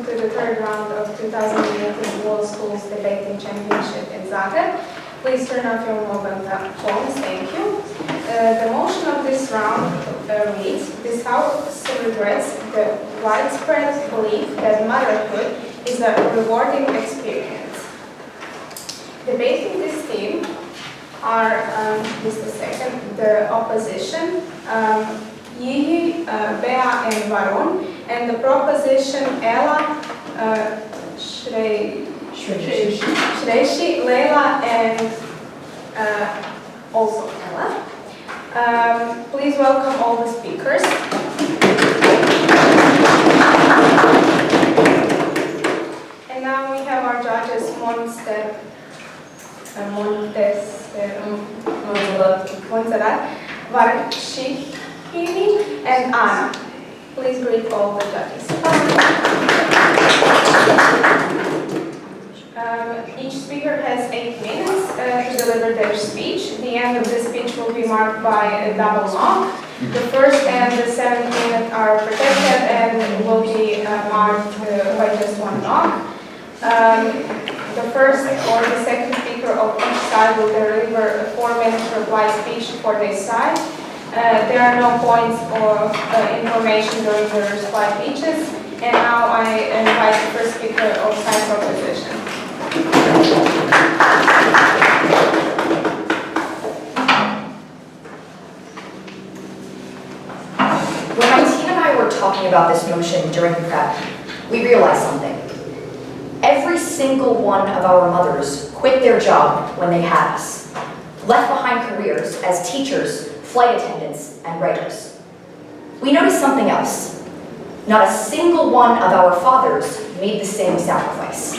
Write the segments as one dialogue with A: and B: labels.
A: to the third round of 2018 World Schools Debating Championship in Zagreb. Please turn off your mobile phones, thank you. The motion of this round reads, this House regrets the widespread belief that motherhood is a rewarding experience. Debating this theme are, just a second, the opposition, Yihi, Bea and Varun, and the proposition Ella, Shreshi, Leila, and also Ella. Please welcome all the speakers. And now we have our judges, Montserrat, Varshihini, and Anna. Please greet all the judges. Each speaker has 8 minutes to deliver their speech. The end of the speech will be marked by a double knock. The first and the 7th minute are protected and will be marked by just one knock. The first or the second speaker of each side will deliver a 4-minute reply speech for this side. There are no points or information during the reply speeches. And now I invite the first speaker of side proposition.
B: When my team and I were talking about this motion during prep, we realized something. Every single one of our mothers quit their job when they had us, left behind careers as teachers, flight attendants, and writers. We noticed something else. Not a single one of our fathers made the same sacrifice.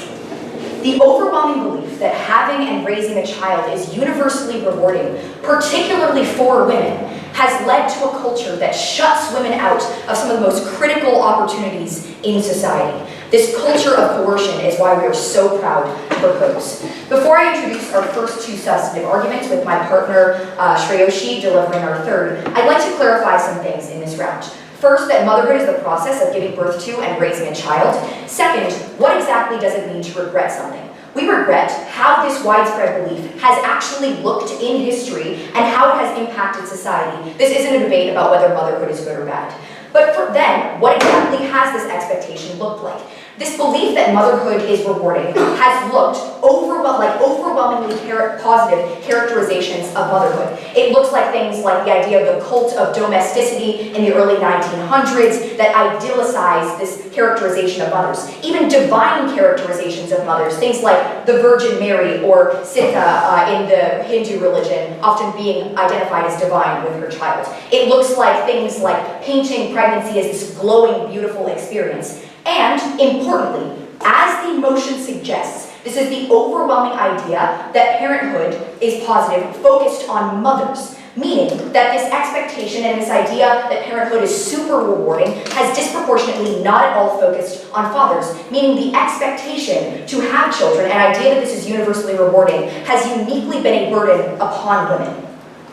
B: The overwhelming belief that having and raising a child is universally rewarding, particularly for women, has led to a culture that shuts women out of some of the most critical opportunities in society. This culture of coercion is why we are so proud to propose. Before I introduce our first 2 substantive arguments with my partner Shreyoshi delivering our third, I'd like to clarify some things in this round. First, that motherhood is the process of giving birth to and raising a child. Second, what exactly does it mean to regret something? We regret how this widespread belief has actually looked in history and how it has impacted society. This isn't a debate about whether motherhood is good or bad. But then, what exactly has this expectation looked like? This belief that motherhood is rewarding has looked overwhelmingly positive characterizations of motherhood. It looks like things like the idea of the cult of domesticity in the early 1900s that idealize this characterization of mothers. Even divine characterizations of mothers, things like the Virgin Mary or Sita in the Hindu religion, often being identified as divine with her child. It looks like things like painting pregnancy as this glowing, beautiful experience. And, importantly, as the motion suggests, this is the overwhelming idea that parenthood is positive, focused on mothers, meaning that this expectation and this idea that parenthood is super rewarding has disproportionately not at all focused on fathers, meaning the expectation to have children, an idea that this is universally rewarding, has uniquely been a burden upon women.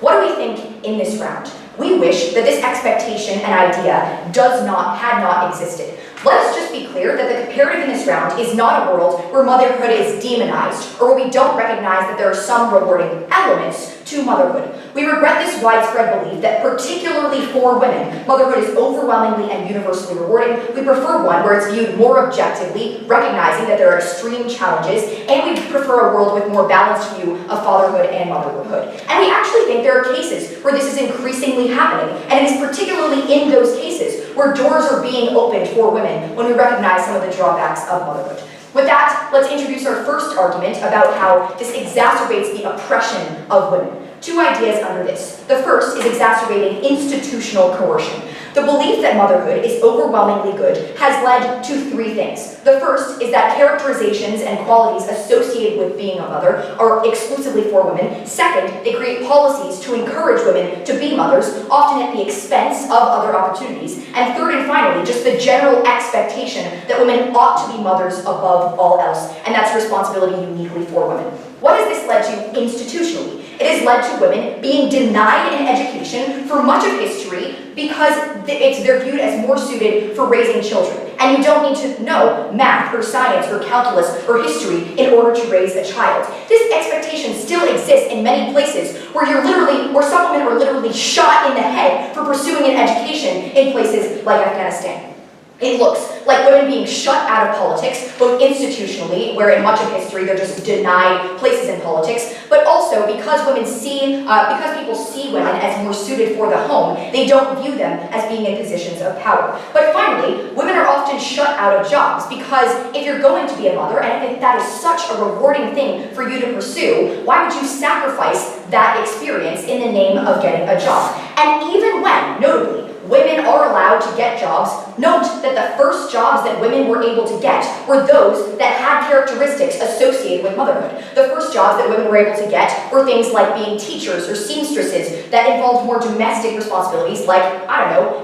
B: What do we think in this round? We wish that this expectation and idea had not existed. Let us just be clear that the comparative in this round is not a world where motherhood is demonized, or where we don't recognize that there are some rewarding elements to motherhood. We regret this widespread belief that particularly for women, motherhood is overwhelmingly and universally rewarding. We prefer one where it's viewed more objectively, recognizing that there are extreme challenges, and we prefer a world with more balanced view of fatherhood and motherhood. And we actually think there are cases where this is increasingly happening, and it is particularly in those cases where doors are being opened for women when we recognize some of the drawbacks of motherhood. With that, let's introduce our first argument about how this exacerbates the oppression of women. 2 ideas under this. The first is exacerbating institutional coercion. The belief that motherhood is overwhelmingly good has led to 3 things. The first is that characterizations and qualities associated with being a mother are exclusively for women. Second, they create policies to encourage women to be mothers, often at the expense of other opportunities. And third and finally, just the general expectation that women ought to be mothers above all else, and that's a responsibility uniquely for women. What has this led to institutionally? It has led to women being denied an education for much of history because they're viewed as more suited for raising children. And you don't need to know math or science or calculus or history in order to raise a child. This expectation still exists in many places where some women are literally shot in the head for pursuing an education in places like Afghanistan. It looks like women being shut out of politics, both institutionally, where in much of history they're just denied places in politics, but also because people see women as more suited for the home, they don't view them as being in positions of power. But finally, women are often shut out of jobs because if you're going to be a mother, and I think that is such a rewarding thing for you to pursue, why would you sacrifice that experience in the name of getting a job? And even when, notably, women are allowed to get jobs, note that the first jobs that women were able to get were those that had characteristics associated with motherhood. The first jobs that women were able to get were things like being teachers or seamstresses that involved more domestic responsibilities like,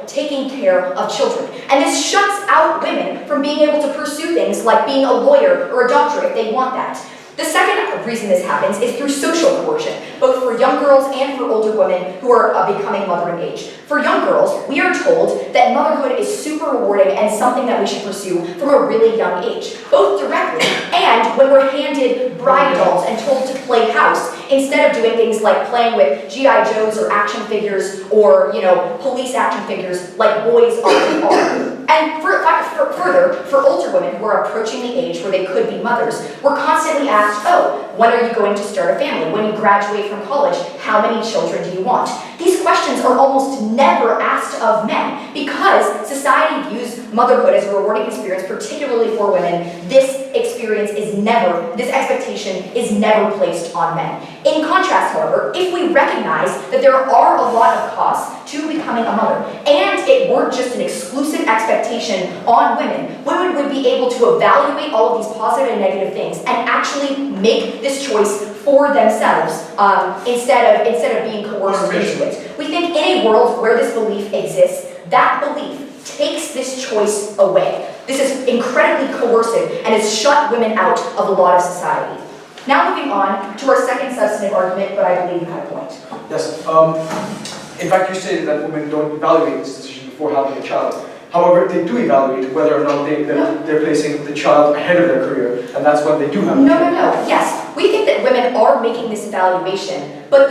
B: taking care of children. And this shuts out women from being able to pursue things like being a lawyer or a doctor if they want that. The second reason this happens is through social coercion, both for young girls and for older women who are becoming mothering age. For young girls, we are told that motherhood is super rewarding and something that we should pursue from a really young age, both directly and when we're handed bride dolls and told to play house instead of doing things like playing with G.I. Joes or action figures or, police action figures like boys often are. And further, for older women who are approaching the age where they could be mothers, we're constantly asked, when are you going to start a family? When you graduate from college, how many children do you want? These questions are almost never asked of men because society views motherhood as a rewarding experience, particularly for women. This expectation is never placed on men. In contrast, however, if we recognize that there are a lot of costs to becoming a mother, and it weren't just an exclusive expectation on women, women would be able to evaluate all of these positive and negative things and actually make this choice for themselves instead of being coerced into it. We think in a world where this belief exists, that belief takes this choice away. This is incredibly coercive and has shut women out of a lot of society. Now moving on to our second substantive argument, but I believe you had a point.
C: Yes. In fact, you stated that women don't evaluate this decision before having a child. However, they do evaluate whether or not they're placing the child ahead of their career, and that's when they do have a child.
B: No. Yes, we think that women are making this evaluation, but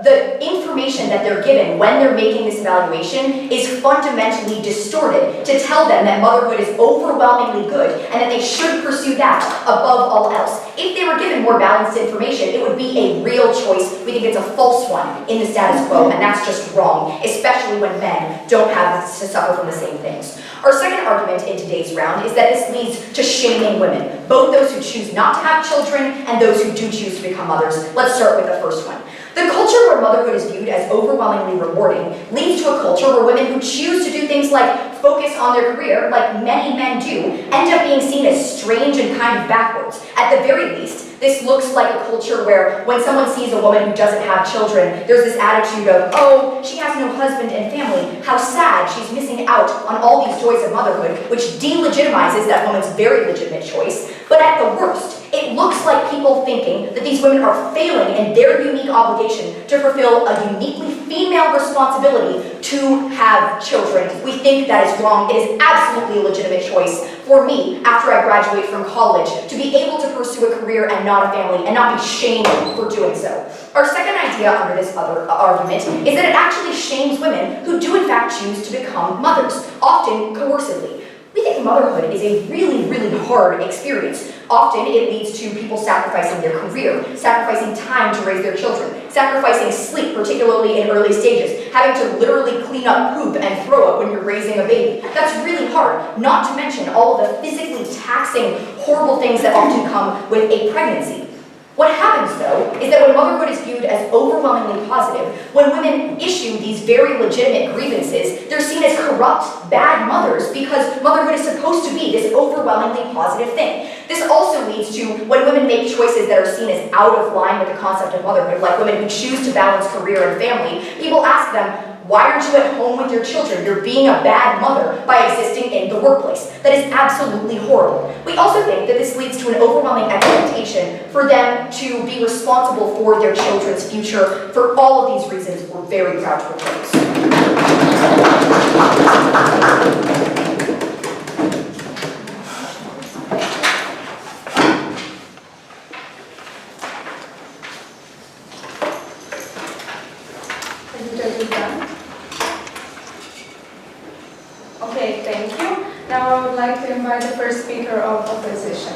B: the information that they're given when they're making this evaluation is fundamentally distorted to tell them that motherhood is overwhelmingly good and that they should pursue that above all else. If they were given more balanced information, it would be a real choice. We think it's a false one in the status quo, and that's just wrong, especially when men don't have to suffer from the same things. Our second argument in today's round is that this leads to shaming women, both those who choose not to have children and those who do choose to become mothers. Let's start with the first one. The culture where motherhood is viewed as overwhelmingly rewarding leads to a culture where women who choose to do things like focus on their career, like many men do, end up being seen as strange and kind of backwards. At the very least, this looks like a culture where when someone sees a woman who doesn't have children, there's this attitude of, oh, she has no husband and family, how sad, she's missing out on all these joys of motherhood, which delegitimizes that woman's very legitimate choice. But at the worst, it looks like people thinking that these women are failing in their unique obligation to fulfill a uniquely female responsibility to have children. We think that is wrong. It is absolutely a legitimate choice for me, after I graduate from college, to be able to pursue a career and not a family and not be shamed for doing so. Our second idea under this other argument is that it actually shames women who do in fact choose to become mothers, often coercively. We think motherhood is a really, really hard experience. Often it leads to people sacrificing their career, sacrificing time to raise their children, sacrificing sleep, particularly in early stages, having to literally clean up poop and throw up when you're raising a baby. That's really hard, not to mention all of the physically taxing, horrible things that often come with a pregnancy. What happens, though, is that when motherhood is viewed as overwhelmingly positive, when women issue these very legitimate grievances, they're seen as corrupt, bad mothers because motherhood is supposed to be this overwhelmingly positive thing. This also leads to when women make choices that are seen as out of line with the concept of motherhood, like women who choose to balance career and family, people ask them, why aren't you at home with your children? You're being a bad mother by existing in the workplace. That is absolutely horrible. We also think that this leads to an overwhelming expectation for them to be responsible for their children's future. For all of these reasons, we're very proud to propose.
A: Okay, thank you. Now I would like to invite the first speaker of opposition.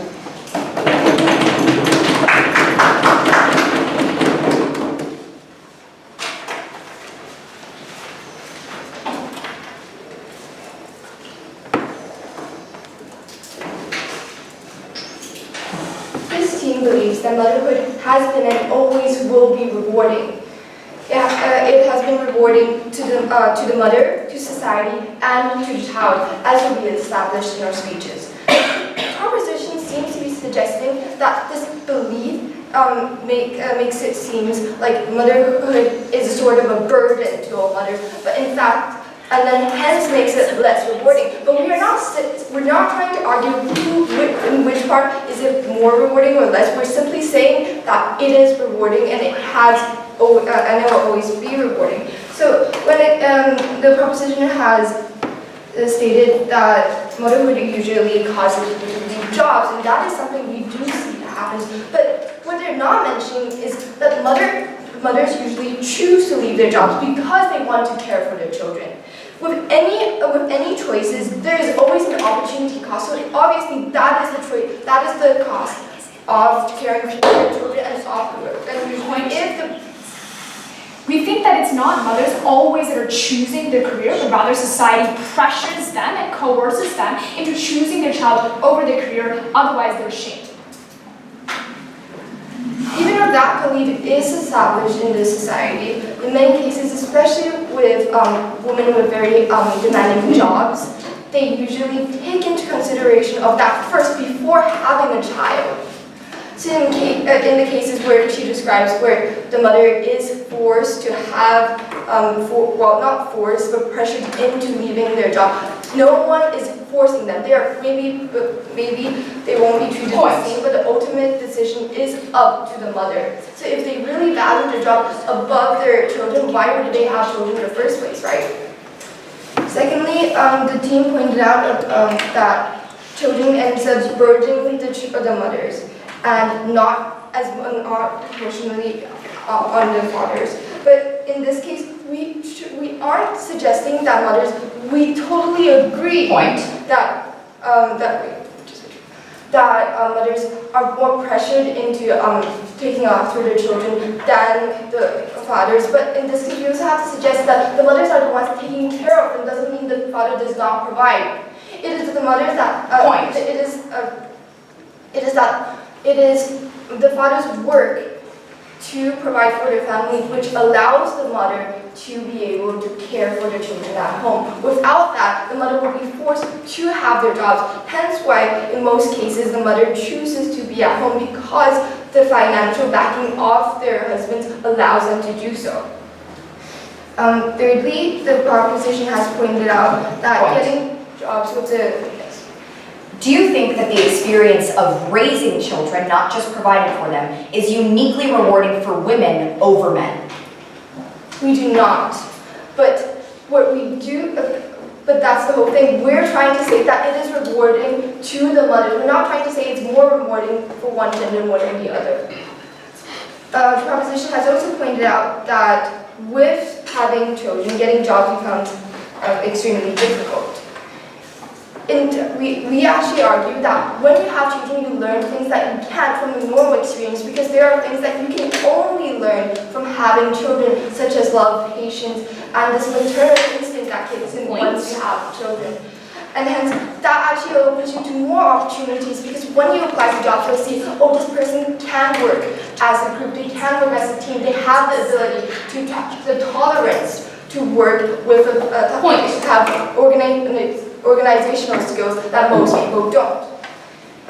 D: This team believes that motherhood has been and always will be rewarding. It has been rewarding to the mother, to society, and to the child, as will be established in our speeches. The proposition seems to be suggesting that this belief makes it seem like motherhood is sort of a burden to a mother, but in fact, and then hence makes it less rewarding. But we're not trying to argue in which part is it more rewarding or less. We're simply saying that it is rewarding and it will always be rewarding. So when the proposition has stated that motherhood usually causes people to leave jobs, and that is something we do see that happens. But what they're not mentioning is that mothers usually choose to leave their jobs because they want to care for their children. With any choices, there is always an opportunity cost. So obviously, that is the choice. That is the cost of caring for their children and of work. And
E: we think that it's not mothers always that are choosing their career, but rather society pressures them and coerces them into choosing their child over their career. Otherwise, they're shamed.
D: Even if that belief is established in this society, in many cases, especially with women with very demanding jobs, they usually take into consideration of that first before having a child. So in the cases where she describes where the mother is forced to have, not forced, but pressured into leaving their job, no one is forcing them. Maybe they won't be treated the same, but the ultimate decision is up to the mother. So if they really value their job above their children, why would they have children in the first place, right? Secondly, the team pointed out that children ends up burdening the mothers and not proportionally on the fathers. But in this case, we aren't suggesting that mothers. We totally agree that mothers are more pressured into taking after their children than the fathers. But in this case, we also have to suggest that the mothers are the ones taking care of them. Doesn't mean the father does not provide. It is the mothers that it is the father's work to provide for their family, which allows the mother to be able to care for their children at home. Without that, the mother will be forced to have their jobs. Hence why, in most cases, the mother chooses to be at home because the financial backing of their husbands allows them to do so. Thirdly, the proposition has pointed out that getting jobs with the
B: Do you think that the experience of raising children, not just providing for them, is uniquely rewarding for women over men?
D: We do not. But what we do, but that's the whole thing. We're trying to say that it is rewarding to the mother. We're not trying to say it's more rewarding for one gender more than the other. The proposition has also pointed out that with having children, getting jobs becomes extremely difficult. And we actually argue that when you have children, you learn things that you can't from the normal experience because there are things that you can only learn from having children, such as love, patience, and this maternal instinct that kicks in once you have children. And hence, that actually opens you to more opportunities because when you apply for jobs, you'll see, oh, this person can work as a group, they can work as a team, they have the ability to the tolerance to work with to have organizational skills that most people don't.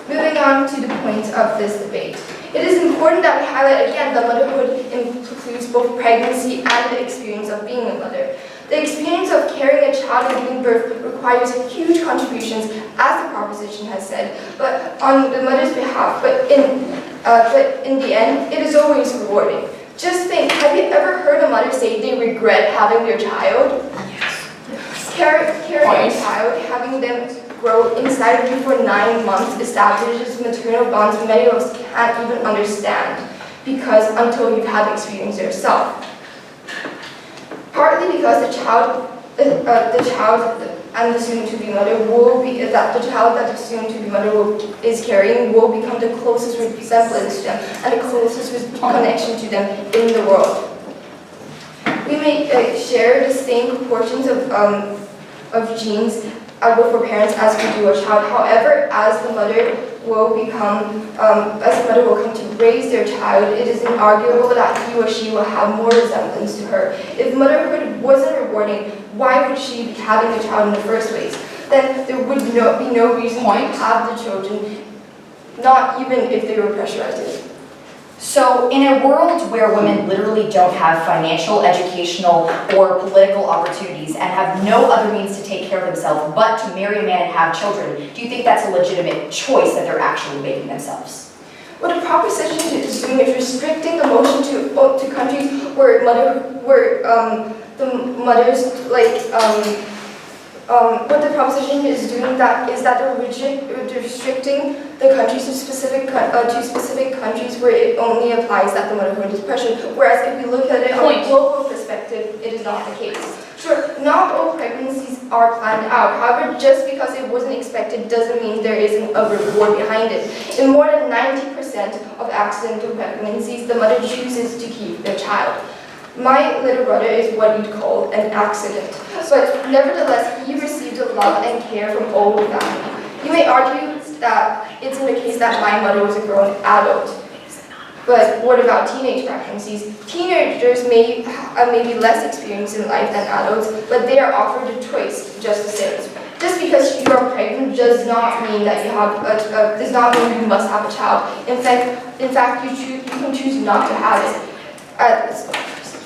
D: Moving on to the point of this debate. It is important that we highlight again that motherhood includes both pregnancy and the experience of being a mother. The experience of carrying a child and giving birth requires huge contributions, as the proposition has said, but on the mother's behalf. But in the end, it is always rewarding. Just think, have you ever heard a mother say they regret having their child? Yes. Carrying a child, having them grow inside of you for 9 months establishes maternal bonds many of us can't even understand, because until you've had the experience yourself. Partly because the child and the soon-to-be mother the child that the soon-to-be mother is carrying will become the closest resemblance to them and the closest connection to them in the world. We may share the same proportions of genes for parents as we do a child. However, as the mother will come to raise their child, it is inarguable that he or she will have more resemblance to her. If motherhood wasn't rewarding, why would she be having a child in the first place? Then there would be no reason to have the children, not even if they were pressurized.
B: So in a world where women literally don't have financial, educational, or political opportunities and have no other means to take care of themselves but to marry a man and have children, do you think that's a legitimate choice that they're actually making themselves?
D: What the proposition is doing is restricting the motion to countries where the mothers what the proposition is doing is that they're restricting the countries to specific countries where it only applies that the motherhood is pressured. Whereas if we look at it on a global perspective, it is not the case. Sure, not all pregnancies are planned out. However, just because it wasn't expected doesn't mean there isn't a reward behind it. In more than 90% of accidental pregnancies, the mother chooses to keep their child. My little brother is what you'd call an accident, but nevertheless, he received the love and care from all the family. You may argue that it's in the case that my mother was a grown adult. But what about teenage pregnancies? Teenagers may be less experienced in life than adults, but they are offered a choice just the same. Just because you are pregnant does not mean that you must have a child. In fact, you can choose not to have it.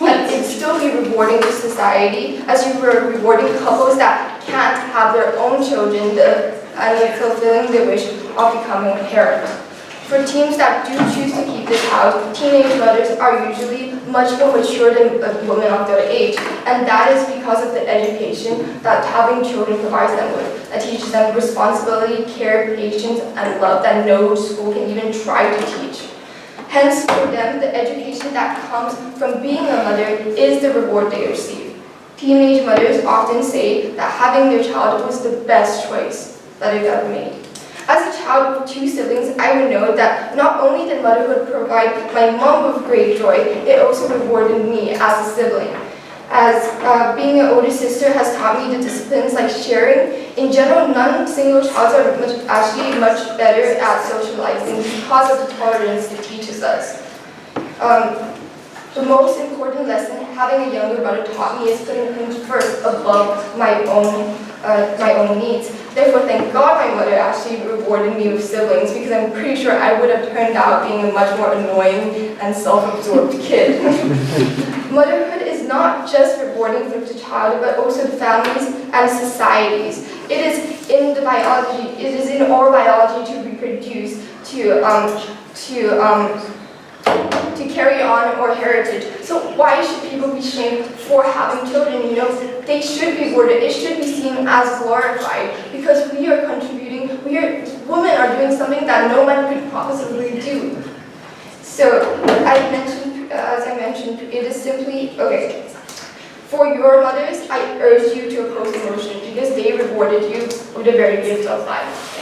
D: And it'd still be rewarding to society as you were rewarding couples that can't have their own children and fulfilling their wish of becoming a parent. For teens that do choose to keep the child, teenage mothers are usually much more mature than women of their age, and that is because of the education that having children provides them with, that teaches them responsibility, care, patience, and love that no school can even try to teach. Hence, for them, the education that comes from being a mother is the reward they receive. Teenage mothers often say that having their child was the best choice that they've ever made. As a child with 2 siblings, I would know that not only did motherhood provide my mom with great joy, it also rewarded me as a sibling. As being an older sister has taught me the disciplines like sharing. In general, non-single childs are actually much better at socializing because of the tolerance it teaches us. The most important lesson having a younger brother taught me is putting him first above my own needs. Therefore, thank God my mother actually rewarded me with siblings, because I'm pretty sure I would have turned out being a much more annoying and self-absorbed kid. Motherhood is not just rewarding for the child, but also the families and societies. It is in the biology. It is in our biology to reproduce, to carry on our heritage. So why should people be shamed for having children? You know, they should be rewarded. It should be seen as glorified, because we are contributing. Women are doing something that no man could possibly do. So as I mentioned, it is simply okay. For your mothers, I urge you to oppose the motion, because they rewarded you with the very gift of life.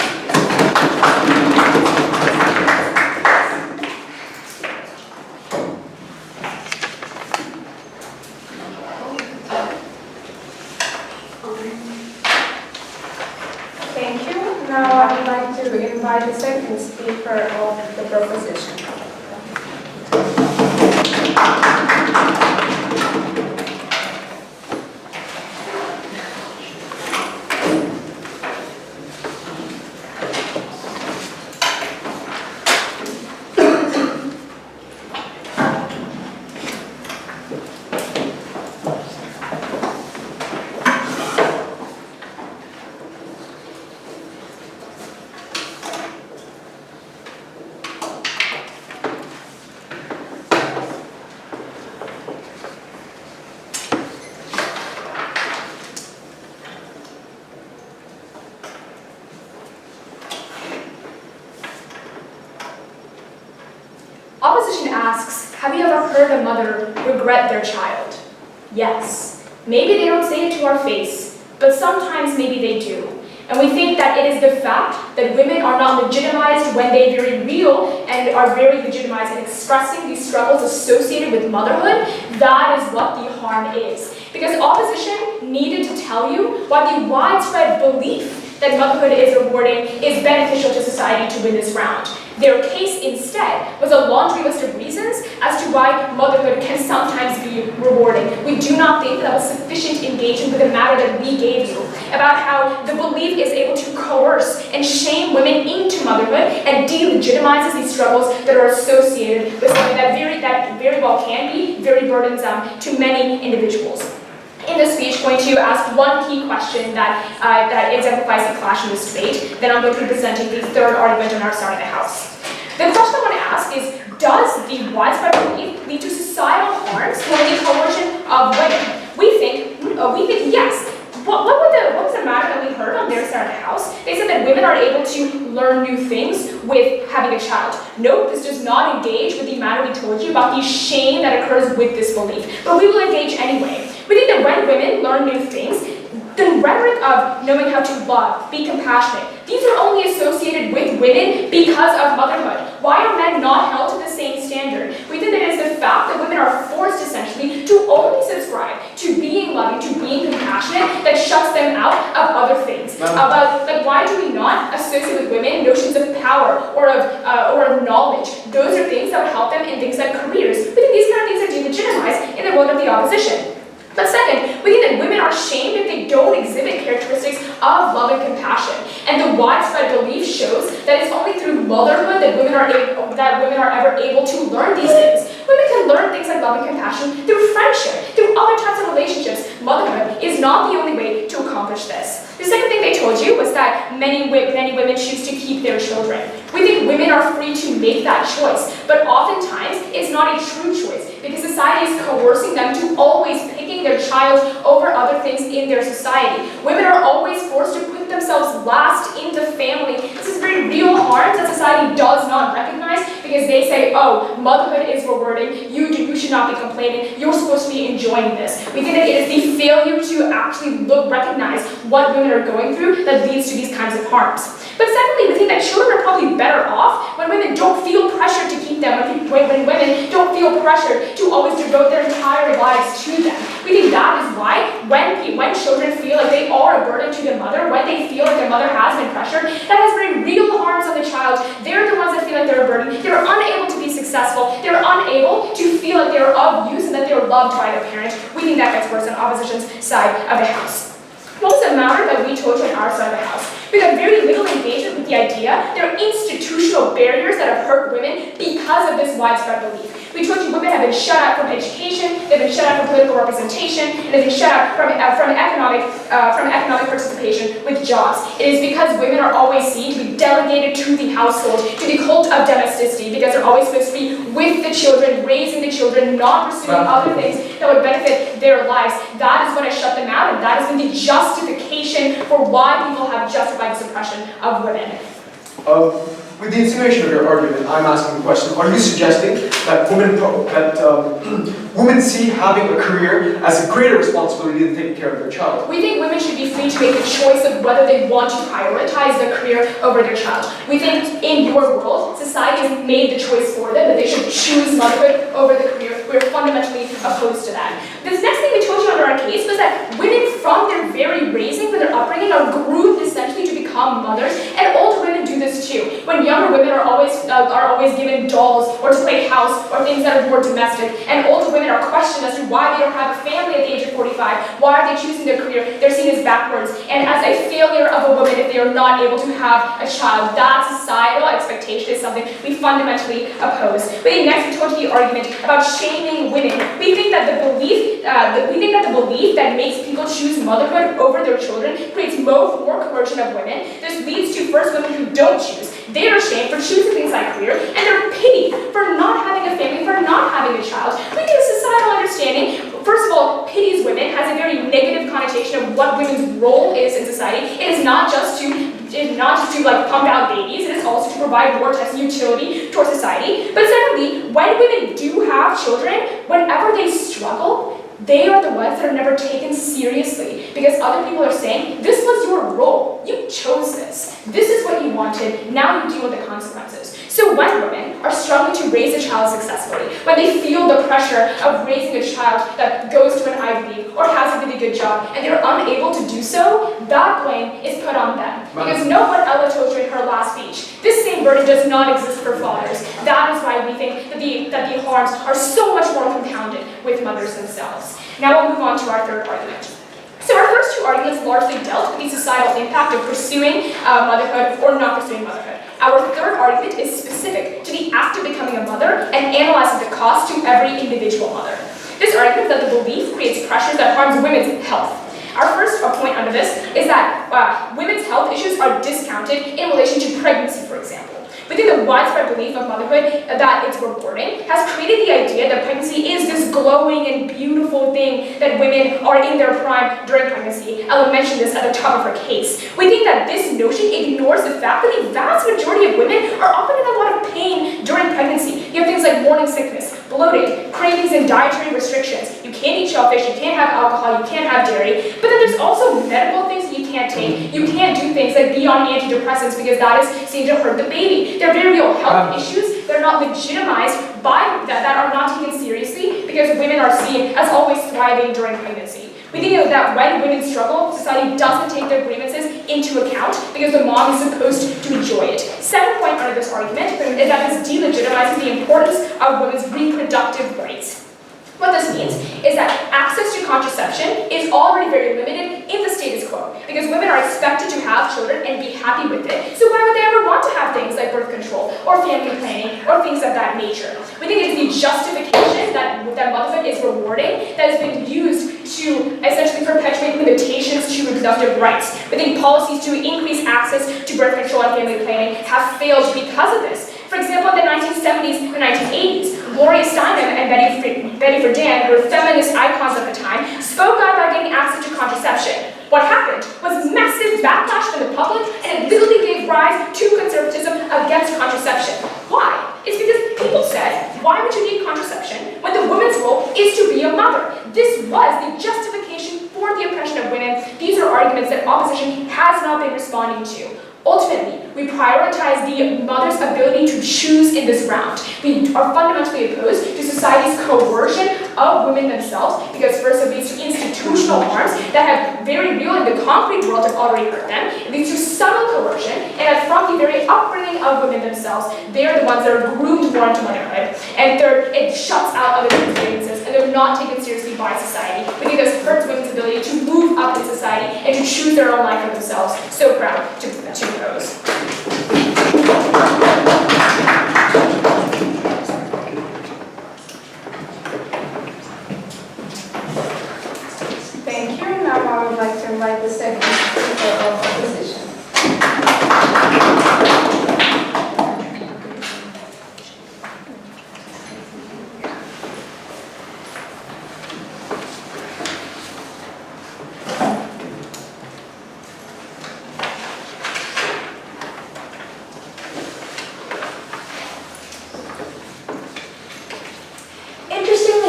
A: Thank you. Now I would like to invite the second speaker of the proposition.
E: opposition asks, have you ever heard a mother regret their child? Yes. Maybe they don't say it to our face, but sometimes maybe they do. And we think that it is the fact that women are not legitimized when they are very real and are very legitimized in expressing these struggles associated with motherhood. That is what the harm is. Because opposition needed to tell you why the widespread belief that motherhood is rewarding is beneficial to society to win this round. Their case instead was a laundry list of reasons as to why motherhood can sometimes be rewarding. We do not think that was sufficient engagement with the matter that we gave you about how the belief is able to coerce and shame women into motherhood and delegitimizes these struggles that are associated with something that very well can be very burdensome to many individuals. In this speech, I'm going to ask one key question that exemplifies the clash in this debate. Then I'm going to be presenting the third argument on our side of the House. The question I want to ask is, does the widespread belief lead to societal harms or the coercion of women? We think yes. What was the matter that we heard on their side of the House? They said that women are able to learn new things with having a child. Nope, this does not engage with the matter we told you about the shame that occurs with this belief. But we will engage anyway. We think that when women learn new things, the rhetoric of knowing how to love, be compassionate, these are only associated with women because of motherhood. Why are men not held to the same standard? We think that it is the fact that women are forced essentially to only subscribe to being loving, to being compassionate, that shuts them out of other things. Why do we not associate with women notions of power or of knowledge? Those are things that would help them in things like careers. We think these kind of things are delegitimized in the world of the opposition. But second, we think that women are shamed if they don't exhibit characteristics of love and compassion. And the widespread belief shows that it's only through motherhood that women are ever able to learn these things. Women can learn things like love and compassion through friendship, through other types of relationships. Motherhood is not the only way to accomplish this. The second thing they told you was that many women choose to keep their children. We think women are free to make that choice, but oftentimes it's not a true choice because society is coercing them to always picking their child over other things in their society. Women are always forced to put themselves last in the family. This is very real harm that society does not recognize because they say, oh, motherhood is rewarding, you should not be complaining, you're supposed to be enjoying this. We think that it is the failure to actually recognize what women are going through that leads to these kinds of harms. But secondly, we think that children are probably better off when women don't feel pressured to keep them, when women don't feel pressured to always devote their entire lives to them. We think that is why when children feel like they are a burden to their mother, when they feel like their mother has been pressured, that has very real harms on the child. They're the ones that feel like they're a burden. They're unable to be successful. They're unable to feel like they're of use and that they're loved by their parent. We think that gets worse on opposition's side of the House. What was the matter that we told you on our side of the House? We got very little engagement with the idea there are institutional barriers that have hurt women because of this widespread belief. We told you women have been shut out from education, they've been shut out from political representation, and they've been shut out from economic participation with jobs. It is because women are always seen to be delegated to the household, to the cult of domesticity, because they're always supposed to be with the children, raising the children, not pursuing other things that would benefit their lives. That is what has shut them out, and that has been the justification for why people have justified the suppression of women.
C: With the insinuation of your argument, I'm asking the question, are you suggesting that women see having a career as a greater responsibility than taking care of their child?
E: We think women should be free to make the choice of whether they want to prioritize their career over their child. We think in your world, society has made the choice for them that they should choose motherhood over the career. We're fundamentally opposed to that. This next thing we told you under our case was that women from their very raising, from their upbringing, are groomed essentially to become mothers, and older women do this too. When younger women are always given dolls or to play house or things that are more domestic, and older women are questioned as to why they don't have a family at the age of 45, why are they choosing their career, they're seen as backwards and as a failure of a woman if they are not able to have a child. That societal expectation is something we fundamentally oppose. But next we told you the argument about shaming women. We think that the belief that makes people choose motherhood over their children creates more coercion of women. This leads to first women who don't choose. They are shamed for choosing things like career, and they're pitied for not having a family, for not having a child. We think a societal understanding, first of all, pities women, has a very negative connotation of what women's role is in society. It is not just to pump out babies, it is also to provide more types of utility to our society. But secondly, when women do have children, whenever they struggle, they are the ones that are never taken seriously because other people are saying, this was your role, you chose this is what you wanted, now you deal with the consequences. So when women are struggling to raise a child successfully, when they feel the pressure of raising a child that goes to an Ivy League or has a really good job, and they're unable to do so, that blame is put on them. Because note what Ella told you in her last speech. This same burden does not exist for fathers. That is why we think that the harms are so much more compounded with mothers themselves. Now we'll move on to our third argument. So our first two arguments largely dealt with the societal impact of pursuing motherhood or not pursuing motherhood. Our third argument is specific to the act of becoming a mother and analyzes the cost to every individual mother. This argument that the belief creates pressures that harms women's health. Our first point under this is that women's health issues are discounted in relation to pregnancy, for example. We think the widespread belief of motherhood that it's rewarding has created the idea that pregnancy is this glowing and beautiful thing that women are in their prime during pregnancy. Ella mentioned this at the top of her case. We think that this notion ignores the fact that the vast majority of women are often in a lot of pain during pregnancy. You have things like morning sickness, bloating, cravings and dietary restrictions. You can't eat shellfish, you can't have alcohol, you can't have dairy. But then there's also medical things that you can't take. You can't do things like be on antidepressants because that is seen to hurt the baby. They're very real health issues. They're not legitimized by that are not taken seriously because women are seen as always thriving during pregnancy. We think that when women struggle, society doesn't take their grievances into account because the mom is supposed to enjoy it. Second point under this argument is that this delegitimizes the importance of women's reproductive rights. What this means is that access to contraception is already very limited in the status quo because women are expected to have children and be happy with it. So why would they ever want to have things like birth control or family planning or things of that nature? We think it's the justification that motherhood is rewarding that has been used to essentially perpetuate limitations to reproductive rights. We think policies to increase access to birth control and family planning have failed because of this. For example, in the 1970s and 1980s, Gloria Steinem and Betty Friedan, who were feminist icons at the time, spoke out about getting access to contraception. What happened was massive backlash from the public, and it literally gave rise to conservatism against contraception. Why? It's because people said, why would you need contraception when the woman's role is to be a mother? This was the justification for the oppression of women. These are arguments that opposition has not been responding to. Ultimately, we prioritize the mother's ability to choose in this round. We are fundamentally opposed to society's coercion of women themselves because first it leads to institutional harms that have very real in the concrete world have already hurt them. It leads to subtle coercion, and that from the very upbringing of women themselves, they're the ones that are groomed more into motherhood. And third, it shuts out other women's grievances, and they're not taken seriously by society. We think this hurts women's ability to move up in society and to choose their own life for themselves. So proud to propose.
A: Thank you. Now I would like to invite the second speaker of opposition.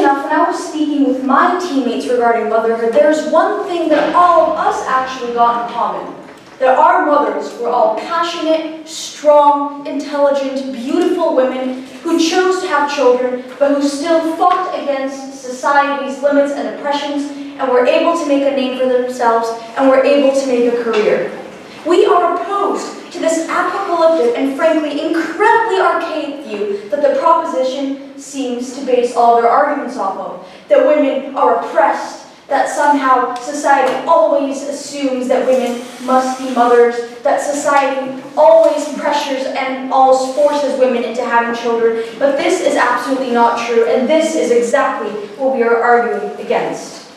B: When I was speaking with my teammates regarding motherhood, there's one thing that all of us actually got in common. That our mothers were all passionate, strong, intelligent, beautiful women who chose to have children, but who still fought against society's limits and oppressions, and were able to make a name for themselves, and were able to make a career. We are opposed to this apocalyptic and frankly incredibly archaic view that the proposition seems to base all their arguments off of, that women are oppressed, that somehow society always assumes that women must be mothers, that society always pressures and always forces women into having children. But this is absolutely not true, and this is exactly what we are arguing against.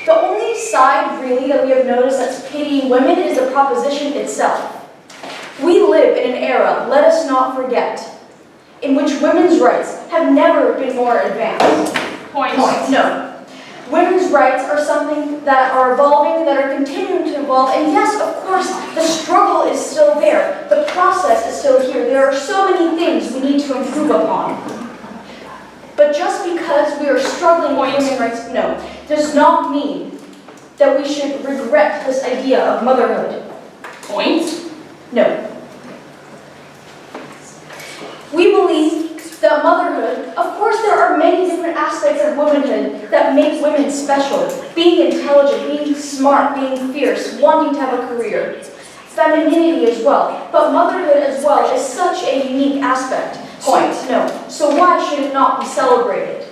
B: The only side, really, that we have noticed that's pitying women is the proposition itself. We live in an era, let us not forget, in which women's rights have never been more advanced.
E: Point.
B: No.
D: Women's rights are something that are evolving, that are continuing to evolve, and yes, of course, the struggle is still there. The process is still here. There are so many things we need to improve upon. But just because we are struggling with women's rights, no, does not mean that we should regret this idea of motherhood.
E: Point.
D: No. We believe that motherhood, of course there are many different aspects of womanhood that make women special. Being intelligent, being smart, being fierce, wanting to have a career. Femininity as well. But motherhood as well is such a unique aspect. Point. No. So why should it not be celebrated?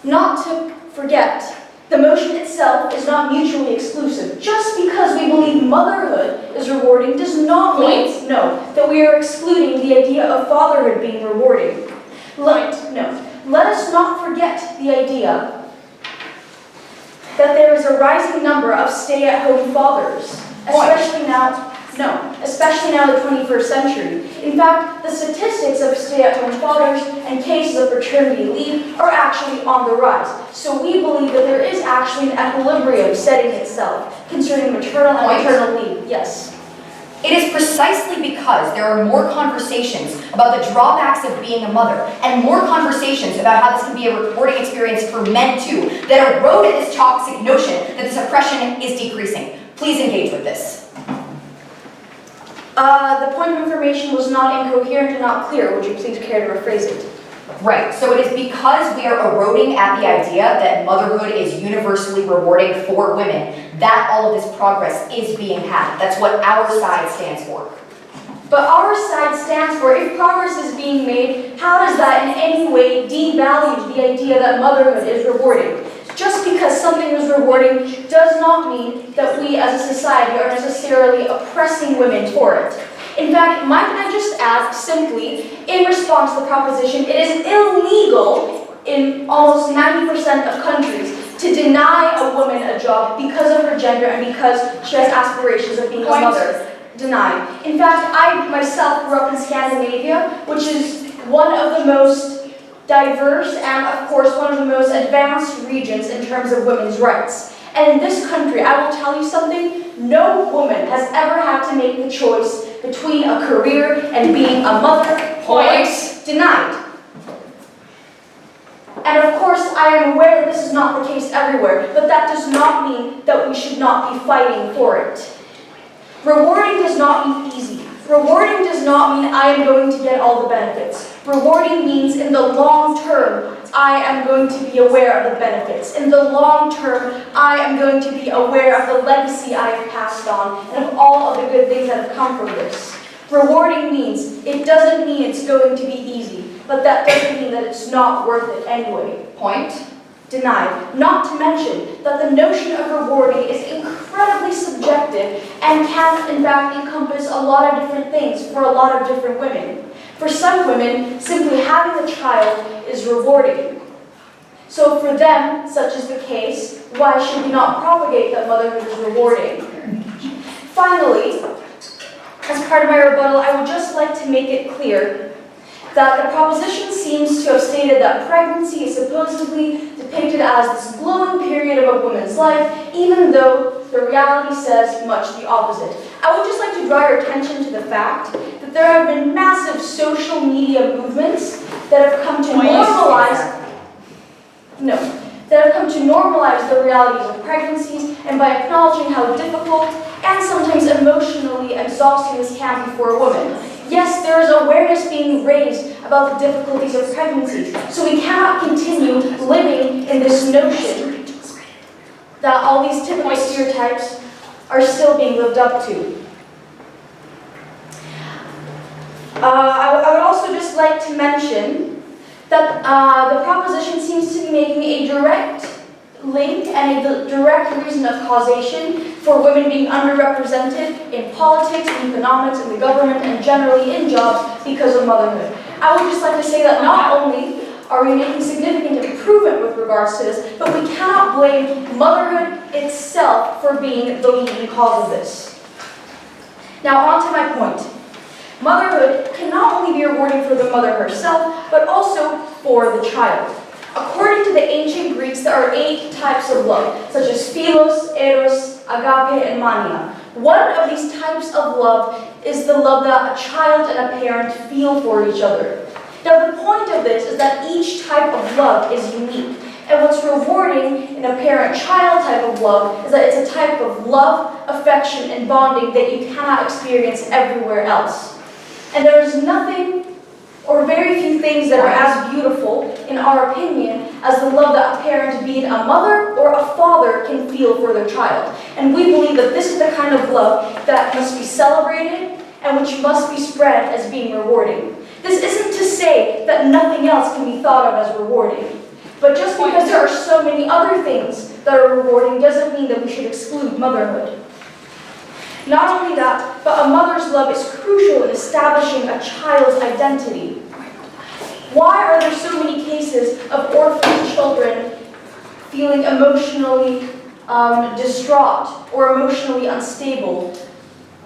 D: Not to forget, the motion itself is not mutually exclusive. Just because we believe motherhood is rewarding does not mean, no, that we are excluding the idea of fatherhood being rewarding. Let us not forget the idea that there is a rising number of stay-at-home fathers, especially now in the 21st century. In fact, the statistics of stay-at-home fathers and cases of paternity leave are actually on the rise. So we believe that there is actually an equilibrium setting itself concerning maternal and paternal leave. Yes.
B: It is precisely because there are more conversations about the drawbacks of being a mother and more conversations about how this can be a rewarding experience for men too that eroded this toxic notion that this oppression is decreasing. Please engage with this.
D: The point of information was not incoherent and not clear. Would you please care to rephrase it?
B: Right, so it is because we are eroding at the idea that motherhood is universally rewarding for women that all of this progress is being had. That's what our side stands for.
D: But our side stands for, if progress is being made, how does that in any way devalue the idea that motherhood is rewarding? Just because something is rewarding does not mean that we as a society are necessarily oppressing women for it. In fact, might I just ask simply, in response to the proposition, it is illegal in almost 90% of countries to deny a woman a job because of her gender and because she has aspirations of being a mother. Denied. In fact, I myself grew up in Scandinavia, which is one of the most diverse and, of course, one of the most advanced regions in terms of women's rights. And in this country, I will tell you something, no woman has ever had to make the choice between a career and being a mother. Point. Denied. And of course, I am aware that this is not the case everywhere, but that does not mean that we should not be fighting for it. Rewarding does not mean easy. Rewarding does not mean I am going to get all the benefits. Rewarding means in the long term, I am going to be aware of the benefits. In the long term, I am going to be aware of the legacy I have passed on and of all of the good things that have come from this. Rewarding means, it doesn't mean it's going to be easy, but that doesn't mean that it's not worth it anyway.
B: Point.
D: Denied. Not to mention that the notion of rewarding is incredibly subjective and can, in fact, encompass a lot of different things for a lot of different women. For some women, simply having a child is rewarding. So for them, such is the case, why should we not propagate that motherhood is rewarding? Finally, as part of my rebuttal, I would just like to make it clear that the proposition seems to have stated that pregnancy is supposedly depicted as this glowing period of a woman's life, even though the reality says much the opposite. I would just like to draw your attention to the fact that there have been massive social media movements that have come to normalize the realities of pregnancies, and by acknowledging how difficult and sometimes emotionally exhausting this can be for a woman. Yes, there is awareness being raised about the difficulties of pregnancy, so we cannot continue living in this notion that all these typical stereotypes are still being lived up to. I would also just like to mention that the proposition seems to be making a direct link and a direct reason of causation for women being underrepresented in politics, in economics, in the government, and generally in jobs because of motherhood. I would just like to say that not only are we making significant improvement with regards to this, but we cannot blame motherhood itself for being the leading cause of this. Now on to my point. Motherhood can not only be rewarding for the mother herself, but also for the child. According to the ancient Greeks, there are 8 types of love, such as philos, eros, agape, and mania. One of these types of love is the love that a child and a parent feel for each other. Now, the point of this is that each type of love is unique. And what's rewarding in a parent-child type of love is that it's a type of love, affection, and bonding that you cannot experience everywhere else. And there is nothing or very few things that are as beautiful, in our opinion, as the love that a parent, be it a mother or a father, can feel for their child. And we believe that this is the kind of love that must be celebrated and which must be spread as being rewarding. This isn't to say that nothing else can be thought of as rewarding. But just because there are so many other things that are rewarding doesn't mean that we should exclude motherhood. Not only that, but a mother's love is crucial in establishing a child's identity. Why are there so many cases of orphan children feeling emotionally distraught or emotionally unstable?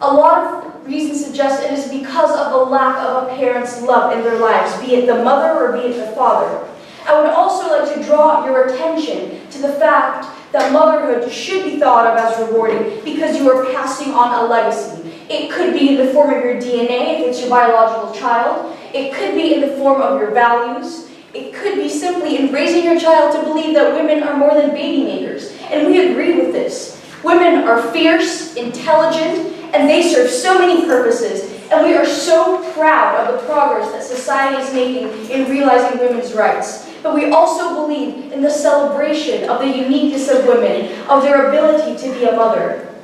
D: A lot of reasons suggest it is because of the lack of a parent's love in their lives, be it the mother or be it the father. I would also like to draw your attention to the fact that motherhood should be thought of as rewarding because you are passing on a legacy. It could be in the form of your DNA if it's your biological child. It could be in the form of your values. It could be simply in raising your child to believe that women are more than baby makers. And we agree with this. Women are fierce, intelligent, and they serve so many purposes. And we are so proud of the progress that society is making in realizing women's rights. But we also believe in the celebration of the uniqueness of women, of their ability to be a mother.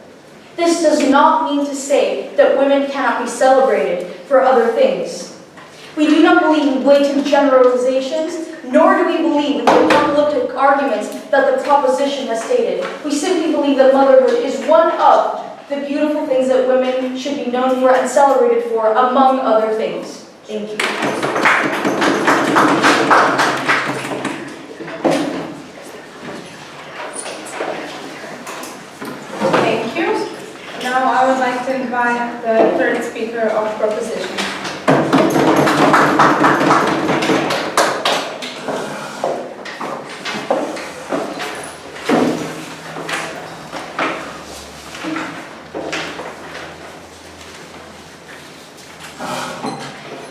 D: This does not mean to say that women cannot be celebrated for other things. We do not believe in blatant generalizations, nor do we believe in the apocalyptic arguments that the proposition has stated. We simply believe that motherhood is one of the beautiful things that women should be known for and celebrated for, among other things. Thank you.
A: Thank you. Now I would like to invite the third speaker of proposition.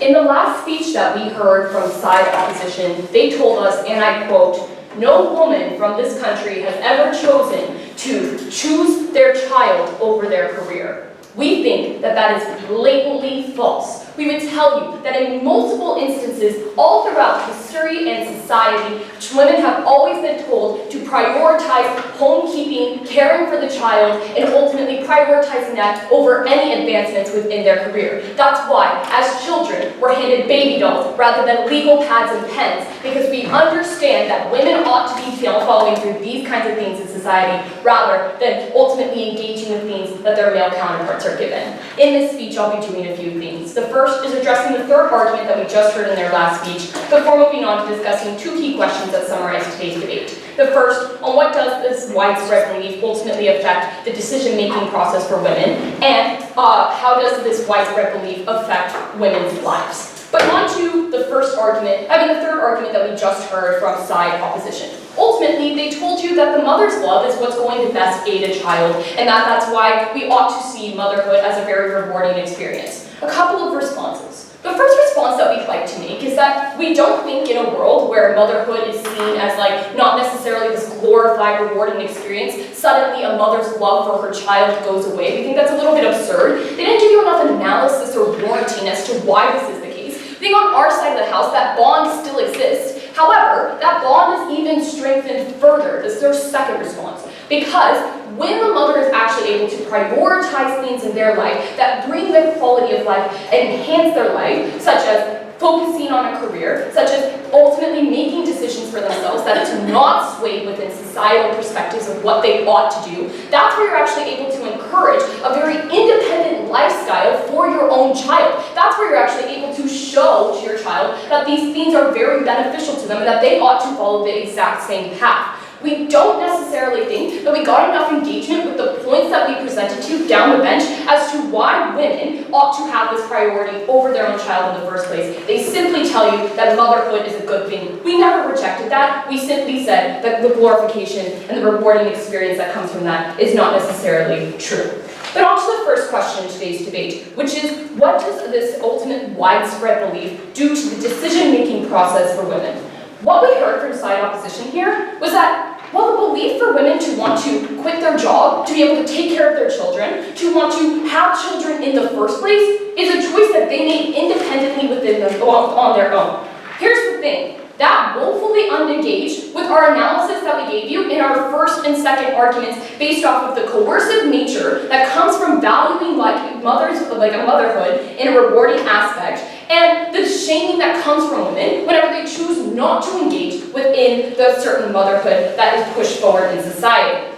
F: In the last speech that we heard from side opposition, they told us, and I quote, "No woman from this country has ever chosen to choose their child over their career." We think that that is blatantly false. We would tell you that in multiple instances, all throughout history and society, women have always been told to prioritize homekeeping, caring for the child, and ultimately prioritizing that over any advancements within their career. That's why, as children, we're handed baby dolls rather than legal pads and pens, because we understand that women ought to be following through these kinds of things in society rather than ultimately engaging in things that their male counterparts are given. In this speech, I'll be doing a few things. The first is addressing the third argument that we just heard in their last speech, before moving on to discussing two key questions that summarize today's debate. The first, on what does this widespread belief ultimately affect the decision-making process for women, and how does this widespread belief affect women's lives? But on to the third argument that we just heard from side opposition. Ultimately, they told you that the mother's love is what's going to best aid a child, and that's why we ought to see motherhood as a very rewarding experience. A couple of responses. The first response that we'd like to make is that we don't think in a world where motherhood is seen as not necessarily this glorified, rewarding experience, suddenly a mother's love for her child goes away. We think that's a little bit absurd. They didn't give you enough analysis or warranting as to why this is the case. I think on our side of the house, that bond still exists. However, that bond is even strengthened further. This is their second response. Because when the mother is actually able to prioritize things in their life that bring their quality of life and enhance their life, such as focusing on a career, such as ultimately making decisions for themselves that it's not swayed within societal perspectives of what they ought to do, that's where you're actually able to encourage a very independent lifestyle for your own child. That's where you're actually able to show to your child that these things are very beneficial to them and that they ought to follow the exact same path. We don't necessarily think that we got enough engagement with the points that we presented to you down the bench as to why women ought to have this priority over their own child in the first place. They simply tell you that motherhood is a good thing. We never rejected that. We simply said that the glorification and the rewarding experience that comes from that is not necessarily true. But on to the first question in today's debate, which is, what does this ultimate widespread belief do to the decision-making process for women? What we heard from side opposition here was that, well, the belief for women to want to quit their job, to be able to take care of their children, to want to have children in the first place, is a choice that they made independently within them on their own. Here's the thing. That woefully unengaged with our analysis that we gave you in our first and second arguments based off of the coercive nature that comes from valuing like a motherhood in a rewarding aspect, and the shaming that comes from women whenever they choose not to engage within the certain motherhood that is pushed forward in society.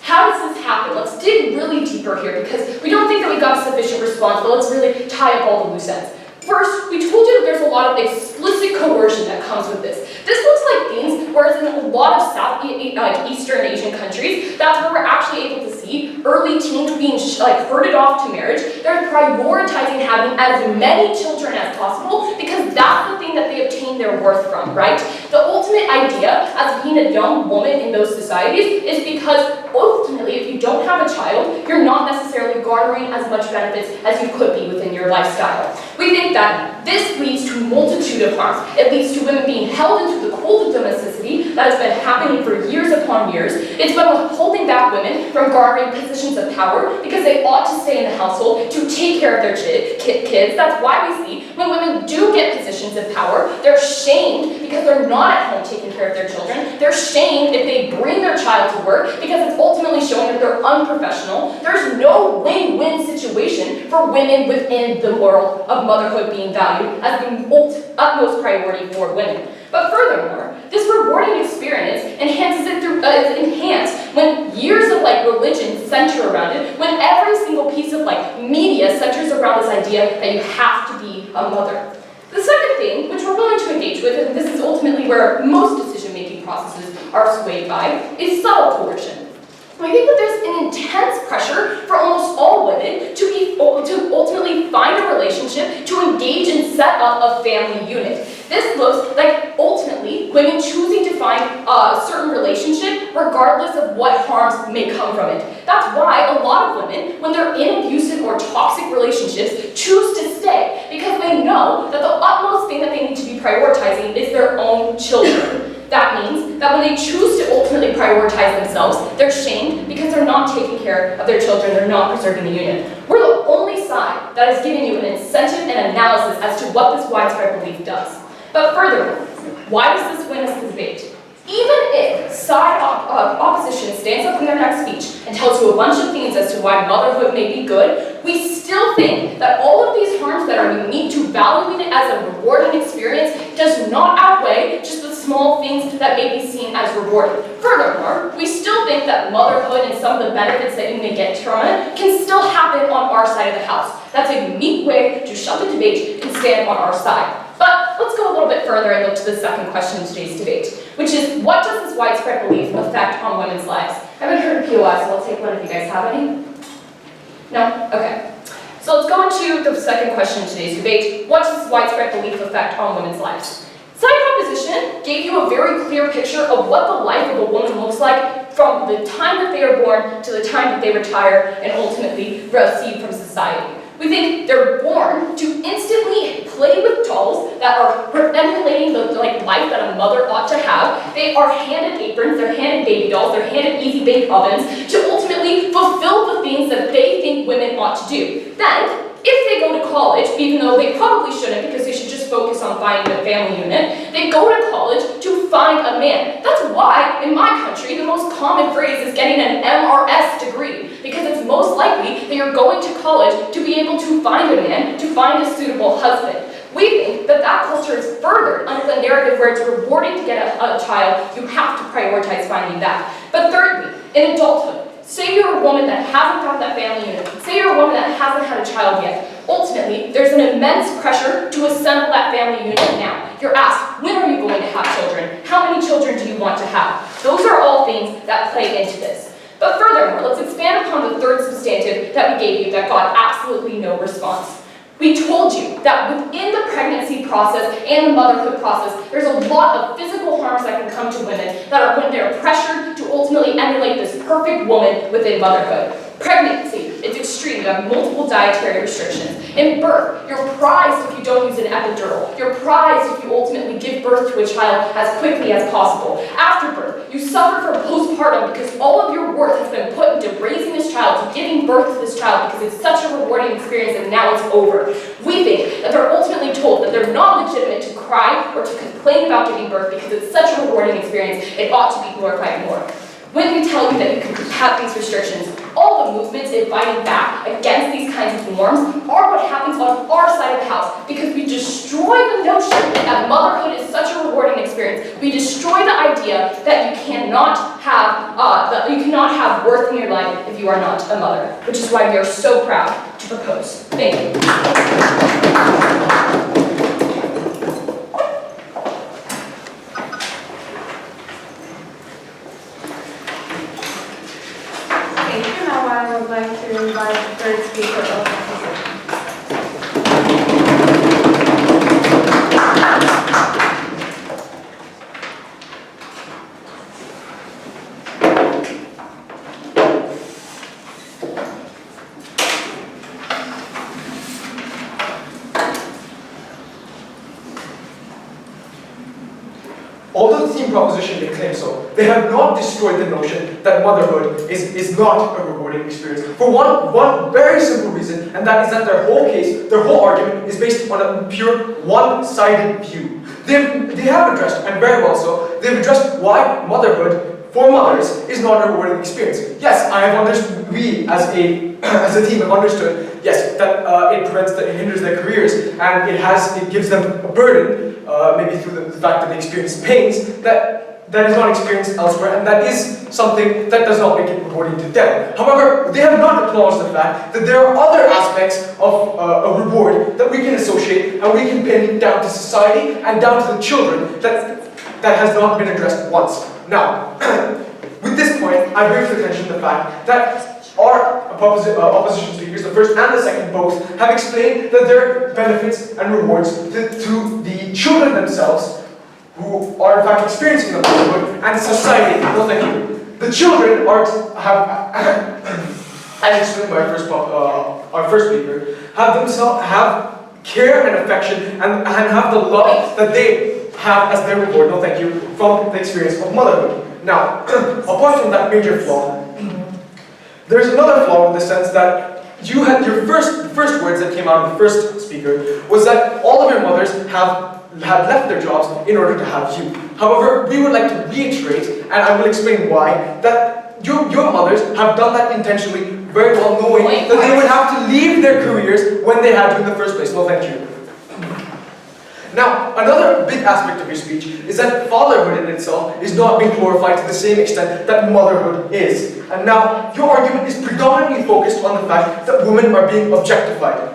F: How does this happen? Let's dig really deeper here because we don't think that we got a sufficient response, but let's really tie up all the loose ends. First, we told you that there's a lot of explicit coercion that comes with this. This looks like things, whereas in a lot of Eastern Asian countries, that's where we're actually able to see early teens being herded off to marriage. They're prioritizing having as many children as possible because that's the thing that they obtain their worth from, right? The ultimate idea as being a young woman in those societies is because ultimately, if you don't have a child, you're not necessarily garnering as much benefits as you could be within your lifestyle. We think that this leads to a multitude of harms. It leads to women being held into the cold of domesticity that has been happening for years upon years. It's been holding back women from garnering positions of power because they ought to stay in the household to take care of their kids. That's why we see when women do get positions of power, they're shamed because they're not at home taking care of their children. They're shamed if they bring their child to work because it's ultimately showing that they're unprofessional. There's no win-win situation for women within the world of motherhood being valued as the utmost priority for women. But furthermore, this rewarding experience enhances it through enhanced when years of religion center around it, when every single piece of media centers around this idea that you have to be a mother. The second thing, which we're willing to engage with, and this is ultimately where most decision-making processes are swayed by, is subtle coercion. We think that there's an intense pressure for almost all women to ultimately find a relationship, to engage and set up a family unit. This looks like ultimately women choosing to find a certain relationship regardless of what harms may come from it. That's why a lot of women, when they're in abusive or toxic relationships, choose to stay because they know that the utmost thing that they need to be prioritizing is their own children. That means that when they choose to ultimately prioritize themselves, they're shamed because they're not taking care of their children, they're not preserving the union. We're the only side that is giving you an incentive and analysis as to what this widespread belief does. But furthermore, why does this win us the debate? Even if side opposition stands up in their next speech and tells you a bunch of things as to why motherhood may be good, we still think that all of these harms that are unique to valuing it as a rewarding experience does not outweigh just the small things that may be seen as rewarding. Furthermore, we still think that motherhood and some of the benefits that you may get from it can still happen on our side of the house. That's a unique way to shut the debate and stand on our side. But let's go a little bit further and look to the second question in today's debate, which is, what does this widespread belief affect on women's lives? I haven't heard of POI, so I'll take one if you guys have any. No? Okay. So let's go into the second question in today's debate. What does this widespread belief affect on women's lives? Side opposition gave you a very clear picture of what the life of a woman looks like from the time that they are born to the time that they retire and ultimately receive from society. We think they're born to instantly play with dolls that are emulating the life that a mother ought to have. They are handed aprons, they're handed baby dolls, they're handed easy bake ovens to ultimately fulfill the things that they think women ought to do. Then, if they go to college, even though they probably shouldn't because they should just focus on finding a family unit, they go to college to find a man. That's why, in my country, the most common phrase is getting an MRS degree, because it's most likely that you're going to college to be able to find a man, to find a suitable husband. We think that that culture is furthered under the narrative where it's rewarding to get a child, you have to prioritize finding that. But thirdly, in adulthood, say you're a woman that hasn't found that family unit. Say you're a woman that hasn't had a child yet. Ultimately, there's an immense pressure to assemble that family unit now. You're asked, when are you going to have children? How many children do you want to have? Those are all things that play into this. But furthermore, let's expand upon the third substantive that we gave you that got absolutely no response. We told you that within the pregnancy process and the motherhood process, there's a lot of physical harms that can come to women that are when they're pressured to ultimately emulate this perfect woman within motherhood. Pregnancy, it's extreme. You have multiple dietary restrictions. In birth, you're prized if you don't use an epidural. You're prized if you ultimately give birth to a child as quickly as possible. After birth, you suffer from postpartum because all of your worth has been put into raising this child, to giving birth to this child, because it's such a rewarding experience and now it's over. We think that they're ultimately told that they're not legitimate to cry or to complain about giving birth because it's such a rewarding experience, it ought to be glorified more. When we tell you that you can have these restrictions, all the movements in fighting back against these kinds of norms are what happens on our side of the house, because we destroy the notion that motherhood is such a rewarding experience. We destroy the idea that you cannot have worth in your life if you are not a mother, which is why we are so proud to propose. Thank you.
A: I would like to invite the third speaker of the session.
C: Although the team proposition may claim so, they have not destroyed the notion that motherhood is not a rewarding experience. For one very simple reason, and that is that their whole case, their whole argument is based on a pure one-sided view. They have addressed, and very well so, they've addressed why motherhood for mothers is not a rewarding experience. Yes, I have understood, we as a team have understood, yes, that it hinders their careers, and it gives them a burden, maybe through the fact that they experience pains that is not experienced elsewhere, and that is something that does not make it rewarding to them. However, they have not acknowledged the fact that there are other aspects of a reward that we can associate and we can pin down to society and down to the children that has not been addressed once. Now, with this point, I bring to attention the fact that our opposition speakers, the first and the second both, have explained that there are benefits and rewards to the children themselves, who are in fact experiencing the motherhood, and society. No, thank you. The children as explained by our first speaker, have care and affection and have the love that they have as their reward, no thank you, from the experience of motherhood. Now, apart from that major flaw, there's another flaw in the sense that you had your first words that came out of the first speaker was that all of your mothers had left their jobs in order to have you. However, we would like to reiterate, and I will explain why, that your mothers have done that intentionally, very well knowing that they would have to leave their careers when they had you in the first place. No, thank you. Now, another big aspect of your speech is that fatherhood in itself is not being glorified to the same extent that motherhood is. And now, your argument is predominantly focused on the fact that women are being objectified.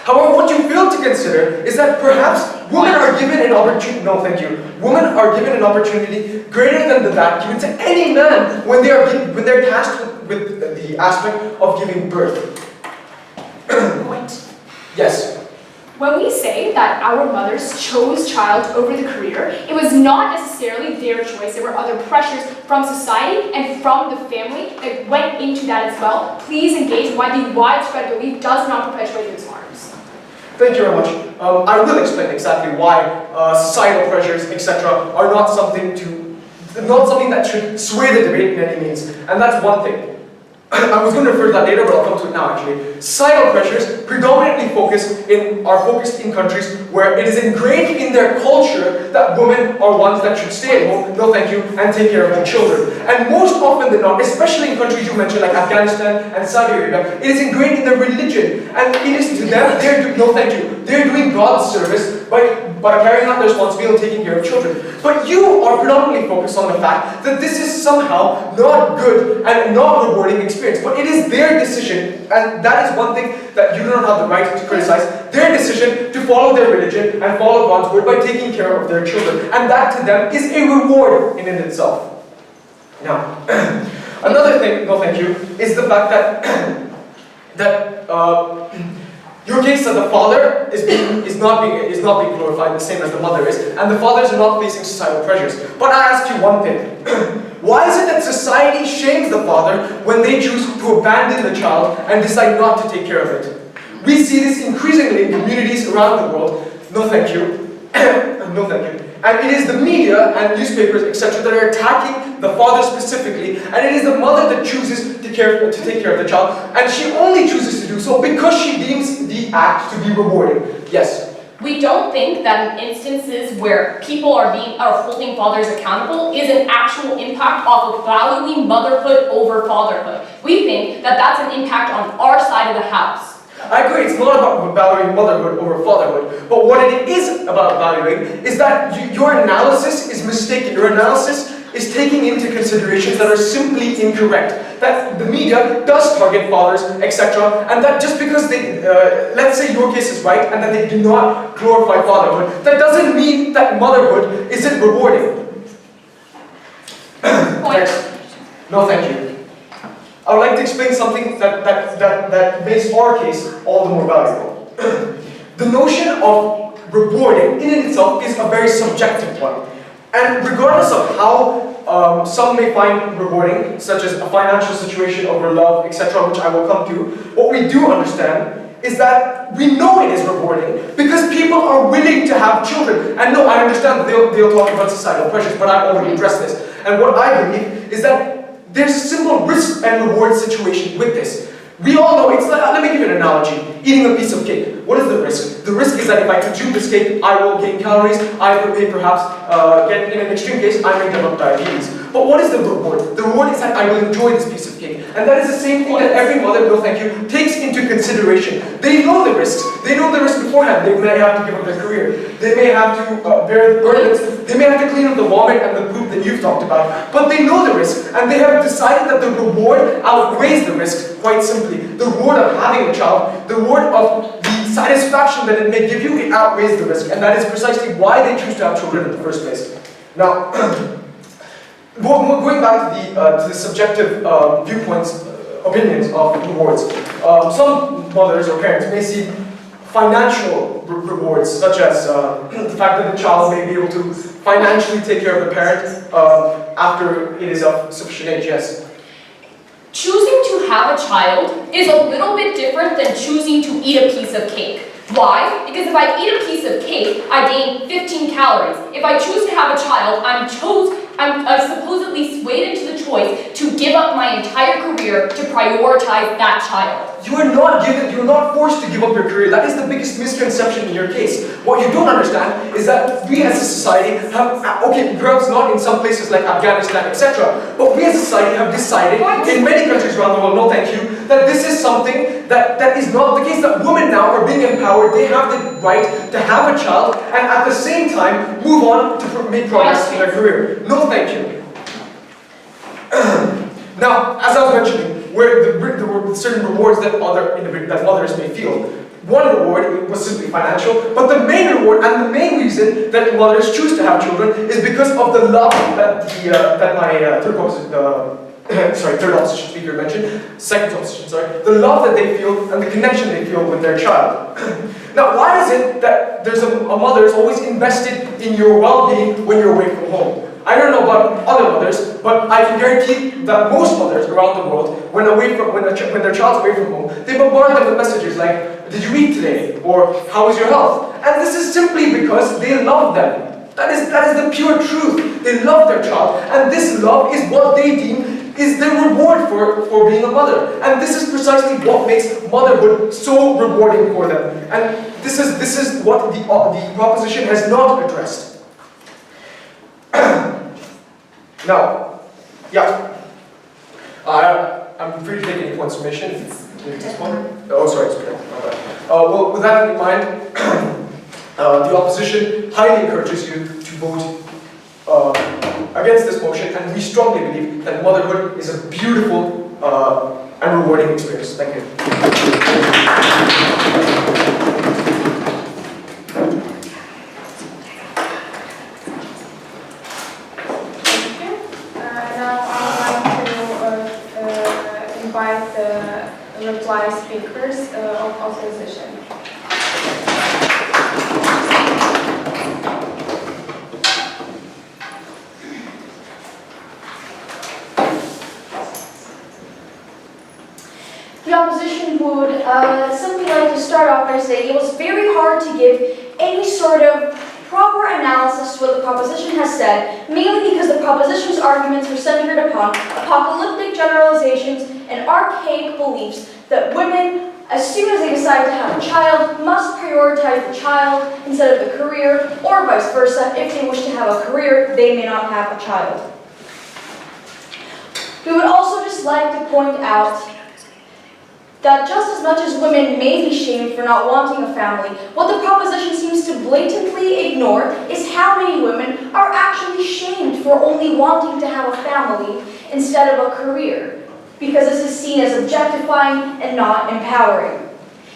C: However, what you fail to consider is that perhaps women are given an opportunity, no thank you, women are given an opportunity greater than that given to any man when they're tasked with the aspect of giving birth.
E: Point.
C: Yes.
E: When we say that our mothers chose child over the career, it was not necessarily their choice. There were other pressures from society and from the family that went into that as well. Please engage why the widespread belief does not perpetuate those harms.
C: Thank you very much. I will explain exactly why societal pressures, etc., are not something that should sway the debate in any means. And that's one thing. I was going to refer to that later, but I'll come to it now actually. Societal pressures predominantly are focused in countries where it is ingrained in their culture that women are ones that should stay at home, no thank you, and take care of their children. And most often than not, especially in countries you mentioned like Afghanistan and Saudi Arabia, it is ingrained in their religion. And it is to them, they're doing God's service by carrying out their responsibility and taking care of children. But you are predominantly focused on the fact that this is somehow not good and not rewarding experience. But it is their decision, and that is one thing that you do not have the right to criticize, their decision to follow their religion and follow God's word by taking care of their children. And that to them is a reward in and itself. Now, another thing, no thank you, is the fact that your case that the father is not being glorified the same as the mother is, and the fathers are not facing societal pressures. But I ask you one thing. Why is it that society shames the father when they choose to abandon the child and decide not to take care of it? We see this increasingly in communities around the world. No thank you. No thank you. And it is the media and newspapers, etc., that are attacking the father specifically, and it is the mother that chooses to take care of the child, and she only chooses to do so because she deems the act to be rewarding. Yes?
F: We don't think that in instances where people are holding fathers accountable is an actual impact off of valuing motherhood over fatherhood. We think that that's an impact on our side of the house.
C: I agree, it's not about valuing motherhood over fatherhood, but what it is about valuing is that your analysis is mistaken. Your analysis is taking into considerations that are simply incorrect. That the media does target fathers, etc., and that just because they, let's say your case is right, and that they do not glorify fatherhood, that doesn't mean that motherhood isn't rewarding. No, thank you. I would like to explain something that makes our case all the more valuable. The notion of rewarding in itself is a very subjective one. And regardless of how some may find rewarding, such as a financial situation over love, etc., which I will come to, what we do understand is that we know it is rewarding because people are willing to have children. And no, I understand that they'll talk about societal pressures, but I've already addressed this. And what I believe is that there's a simple risk and reward situation with this. We all know, it's like, let me give you an analogy. Eating a piece of cake. What is the risk? The risk is that if I consume this cake, I will gain calories, I may perhaps get, in an extreme case, I may develop diabetes. But what is the reward? The reward is that I will enjoy this piece of cake. And that is the same thing that every mother, no thank you, takes into consideration. They know the risks. They know the risk beforehand. They may have to give up their career. They may have to bear the burdens. They may have to clean up the vomit and the poop that you've talked about. But they know the risk, and they have decided that the reward outweighs the risk, quite simply. The reward of having a child, the reward of the satisfaction that it may give you, it outweighs the risk. And that is precisely why they choose to have children in the first place. Now, going back to the subjective viewpoints, opinions of rewards. Some mothers or parents may see financial rewards, such as the fact that the child may be able to financially take care of the parent after it is of sufficient age, yes.
F: Choosing to have a child is a little bit different than choosing to eat a piece of cake. Why? Because if I eat a piece of cake, I gain 15 calories. If I choose to have a child, I'm supposedly swayed into the choice to give up my entire career to prioritize that child.
C: You are not forced to give up your career. That is the biggest misconception in your case. What you don't understand is that we as a society have, okay, perhaps not in some places like Afghanistan, etc., but we as a society have decided, in many countries around the world, no thank you, that this is something that is not the case, that women now are being empowered, they have the right to have a child, and at the same time, move on to make progress in their career. No thank you. Now, as I was mentioning, there were certain rewards that mothers may feel. One reward was simply financial, but the main reward and the main reason that mothers choose to have children is because of the love that my third opposition speaker mentioned, second opposition, sorry, the love that they feel and the connection they feel with their child. Now, why is it that there's a mother is always invested in your well-being when you're away from home? I don't know about other mothers, but I can guarantee that most mothers around the world, when their child's away from home, they bombard them with messages like, "Did you eat today?" or "How is your health?" And this is simply because they love them. That is the pure truth. They love their child, and this love is what they deem is the reward for being a mother. And this is precisely what makes motherhood so rewarding for them. And this is what the proposition has not addressed. Now, yeah, I'm free to take any points of submission. Oh, sorry, it's okay. Well, with that in mind, the opposition highly encourages you to vote against this motion, and we strongly believe that motherhood is a beautiful and rewarding experience. Thank you.
A: Now,
D: going to say, it was very hard to give any sort of proper analysis to what the proposition has said, mainly because the proposition's arguments are centered upon apocalyptic generalizations and archaic beliefs that women, as soon as they decide to have a child, must prioritize the child instead of the career, or vice versa. If they wish to have a career, they may not have a child. We would also just like to point out that just as much as women may be shamed for not wanting a family, what the proposition seems to blatantly ignore is how many women are actually shamed for only wanting to have a family instead of a career, because this is seen as objectifying and not empowering.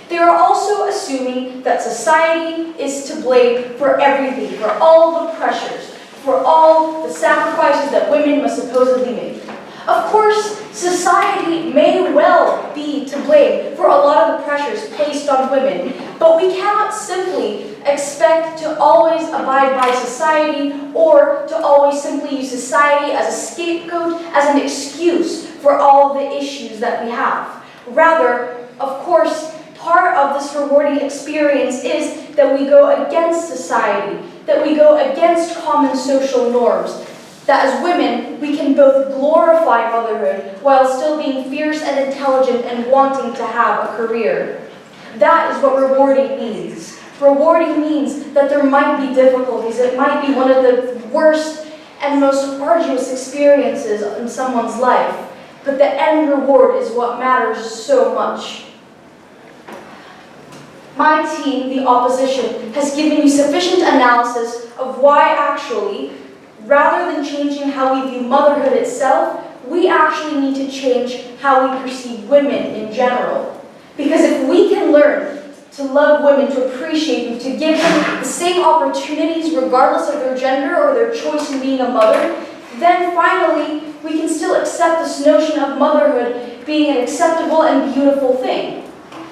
D: They are also assuming that society is to blame for everything, for all the pressures, for all the sacrifices that women must supposedly make. Of course, society may well be to blame for a lot of the pressures placed on women, but we cannot simply expect to always abide by society or to always simply use society as a scapegoat, as an excuse for all the issues that we have. Rather, of course, part of this rewarding experience is that we go against society, that we go against common social norms, that as women, we can both glorify motherhood while still being fierce and intelligent and wanting to have a career. That is what rewarding means. Rewarding means that there might be difficulties. It might be one of the worst and most arduous experiences in someone's life, but the end reward is what matters so much. My team, the opposition, has given you sufficient analysis of why actually, rather than changing how we view motherhood itself, we actually need to change how we perceive women in general. Because if we can learn to love women, to appreciate them, to give them the same opportunities regardless of their gender or their choice in being a mother, then finally we can still accept this notion of motherhood being an acceptable and beautiful thing.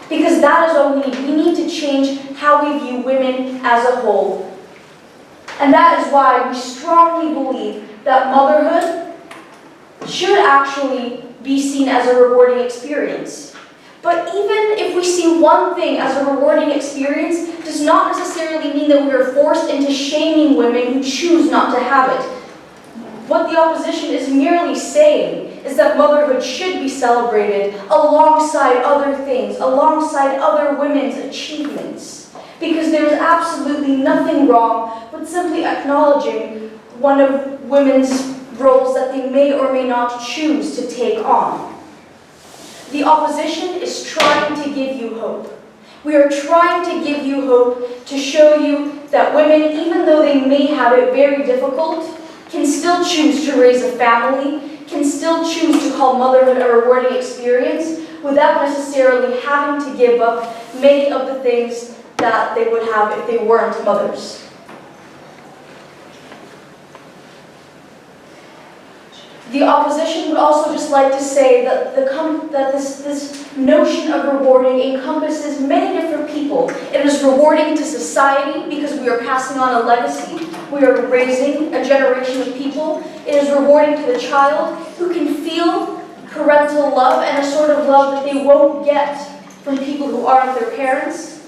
D: Because that is all we need. We need to change how we view women as a whole. And that is why we strongly believe that motherhood should actually be seen as a rewarding experience. But even if we see one thing as a rewarding experience, does not necessarily mean that we are forced into shaming women who choose not to have it. What the opposition is merely saying is that motherhood should be celebrated alongside other things, alongside other women's achievements. Because there is absolutely nothing wrong with simply acknowledging one of women's roles that they may or may not choose to take on. The opposition is trying to give you hope. We are trying to give you hope to show you that women, even though they may have it very difficult, can still choose to raise a family, can still choose to call motherhood a rewarding experience without necessarily having to give up many of the things that they would have if they weren't mothers. The opposition would also just like to say that this notion of rewarding encompasses many different people. It is rewarding to society because we are passing on a legacy. We are raising a generation of people. It is rewarding to the child who can feel parental love and a sort of love that they won't get from people who aren't their parents.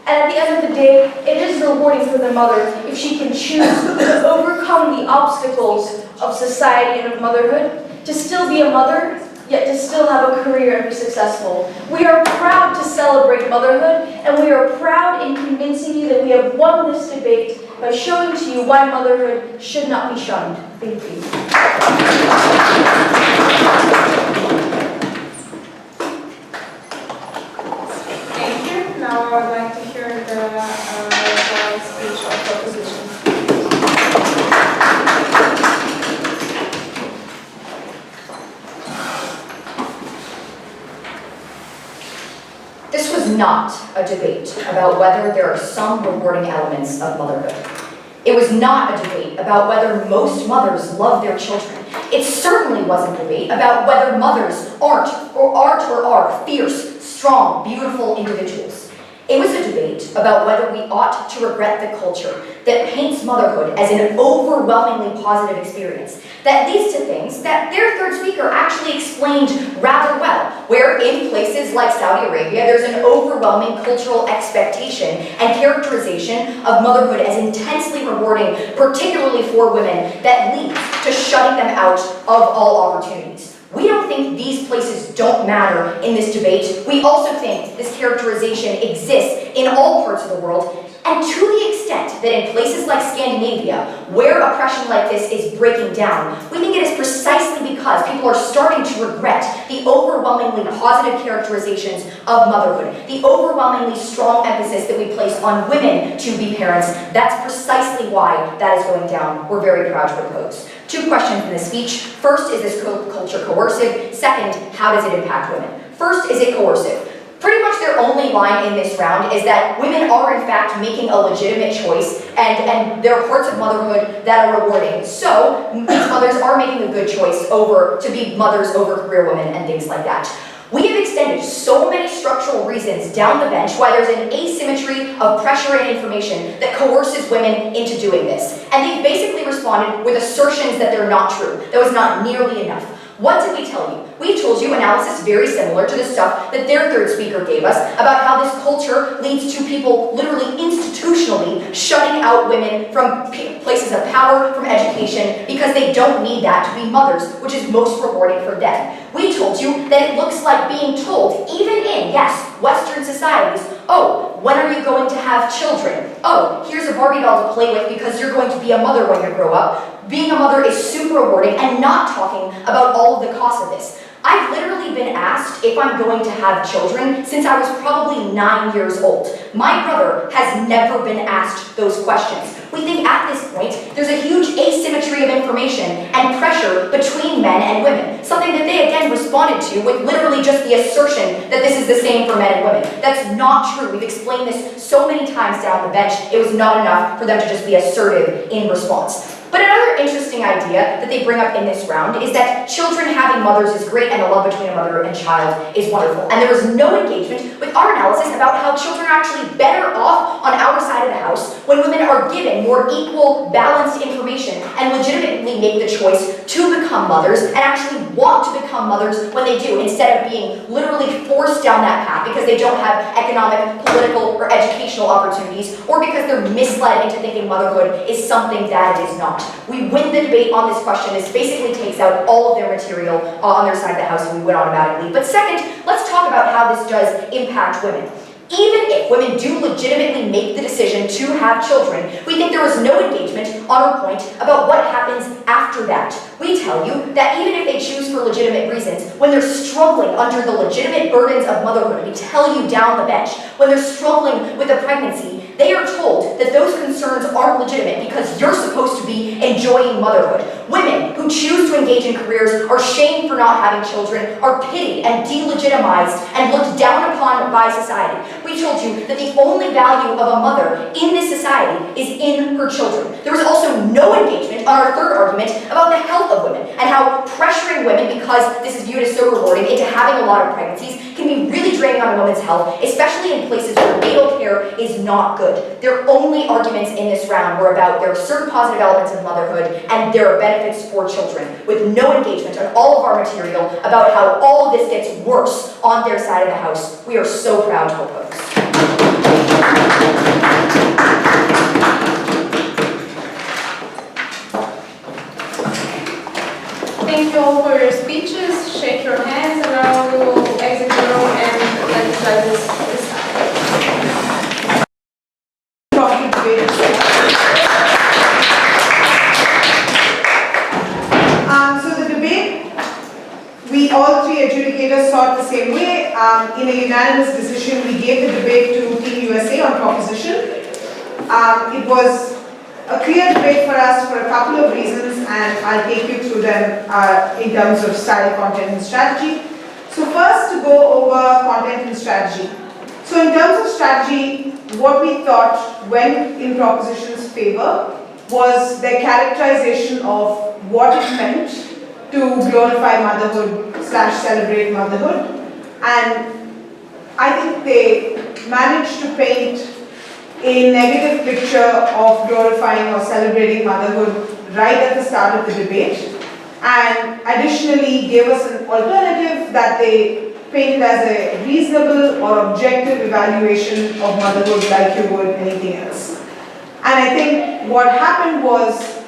D: And at the end of the day, it is rewarding for the mother if she can choose to overcome the obstacles of society and of motherhood, to still be a mother, yet to still have a career and be successful. We are proud to celebrate motherhood, and we are proud in convincing you that we have won this debate by showing to you why motherhood should not be shunned. Thank you.
A: Now I would like to hear the speech of opposition.
B: This was not a debate about whether there are some rewarding elements of motherhood. It was not a debate about whether most mothers love their children. It certainly wasn't a debate about whether mothers aren't or are fierce, strong, beautiful individuals. It was a debate about whether we ought to regret the culture that paints motherhood as an overwhelmingly positive experience that leads to things that their third speaker actually explained rather well, where in places like Saudi Arabia, there's an overwhelming cultural expectation and characterization of motherhood as intensely rewarding, particularly for women, that leads to shutting them out of all opportunities. We don't think these places don't matter in this debate. We also think this characterization exists in all parts of the world, and to the extent that in places like Scandinavia, where oppression like this is breaking down, we think it is precisely because people are starting to regret the overwhelmingly positive characterizations of motherhood, the overwhelmingly strong emphasis that we place on women to be parents. That's precisely why that is going down. We're very proud to propose. 2 questions in this speech. First, is this culture coercive? Second, how does it impact women? First, is it coercive? Pretty much their only line in this round is that women are in fact making a legitimate choice and there are parts of motherhood that are rewarding. So these mothers are making a good choice to be mothers over career women and things like that. We have extended so many structural reasons down the bench why there's an asymmetry of pressure and information that coerces women into doing this. And they've basically responded with assertions that they're not true. That was not nearly enough. What did we tell you? We told you analysis very similar to the stuff that their third speaker gave us about how this culture leads to people literally institutionally shutting out women from places of power, from education, because they don't need that to be mothers, which is most rewarding for them. We told you that it looks like being told, even in, yes, Western societies, oh, when are you going to have children? Oh, here's a Barbie doll to play with because you're going to be a mother when you grow up. Being a mother is super rewarding, and not talking about all of the costs of this. I've literally been asked if I'm going to have children since I was probably 9 years old. My brother has never been asked those questions. We think at this point, there's a huge asymmetry of information and pressure between men and women, something that they again responded to with literally just the assertion that this is the same for men and women. That's not true. We've explained this so many times down the bench, it was not enough for them to just be assertive in response. But another interesting idea that they bring up in this round is that children having mothers is great and the love between a mother and child is wonderful. And there was no engagement with our analysis about how children are actually better off on our side of the house when women are given more equal, balanced information and legitimately make the choice to become mothers and actually want to become mothers when they do, instead of being literally forced down that path because they don't have economic, political, or educational opportunities, or because they're misled into thinking motherhood is something that it is not. We win the debate on this question. This basically takes out all of their material on their side of the house and we win automatically. But second, let's talk about how this does impact women. Even if women do legitimately make the decision to have children, we think there was no engagement on our point about what happens after that. We tell you that even if they choose for legitimate reasons, when they're struggling under the legitimate burdens of motherhood, we tell you down the bench, when they're struggling with a pregnancy, they are told that those concerns aren't legitimate because you're supposed to be enjoying motherhood. Women who choose to engage in careers are shamed for not having children, are pitied and delegitimized and looked down upon by society. We told you that the only value of a mother in this society is in her children. There was also no engagement on our third argument about the health of women and how pressuring women, because this is viewed as so rewarding, into having a lot of pregnancies can be really draining on a woman's health, especially in places where natal care is not good. Their only arguments in this round were about there are certain positive elements of motherhood and there are benefits for children, with no engagement on all of our material about how all of this gets worse on their side of the house. We are so proud to oppose.
A: Thank you all for your speeches. Shake your hands and now we will exit the room and let the judges decide.
G: So the debate, we all 3 adjudicators saw it the same way. In a unanimous decision, we gave the debate to Team USA on proposition. It was a clear debate for us for a couple of reasons, and I'll take you through them in terms of style, content, and strategy. So first, to go over content and strategy. So in terms of strategy, what we thought went in proposition's favor was their characterization of what it meant to glorify motherhood / celebrate motherhood. And I think they managed to paint a negative picture of glorifying or celebrating motherhood right at the start of the debate, and additionally gave us an alternative that they painted as a reasonable or objective evaluation of motherhood like you would anything else. And I think what happened was,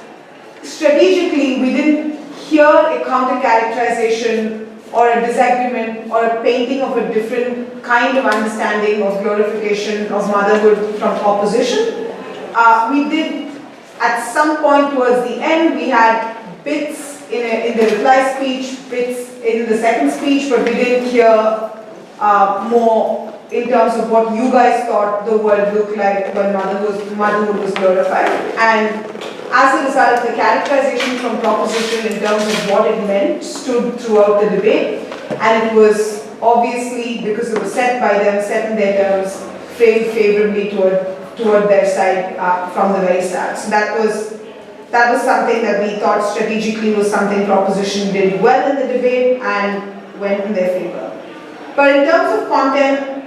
G: strategically, we didn't hear a counter-characterization or a disagreement or a painting of a different kind of understanding of glorification of motherhood from opposition. We did, at some point towards the end, we had bits in the reply speech, bits in the second speech, but we didn't hear more in terms of what you guys thought the world looked like when motherhood was glorified. And as a result, the characterization from proposition in terms of what it meant stood throughout the debate, and it was obviously, because it was set by them, set in their terms, framed favorably toward their side from the very start. So that was something that we thought strategically was something proposition did well in the debate and went in their favor. But in terms of content,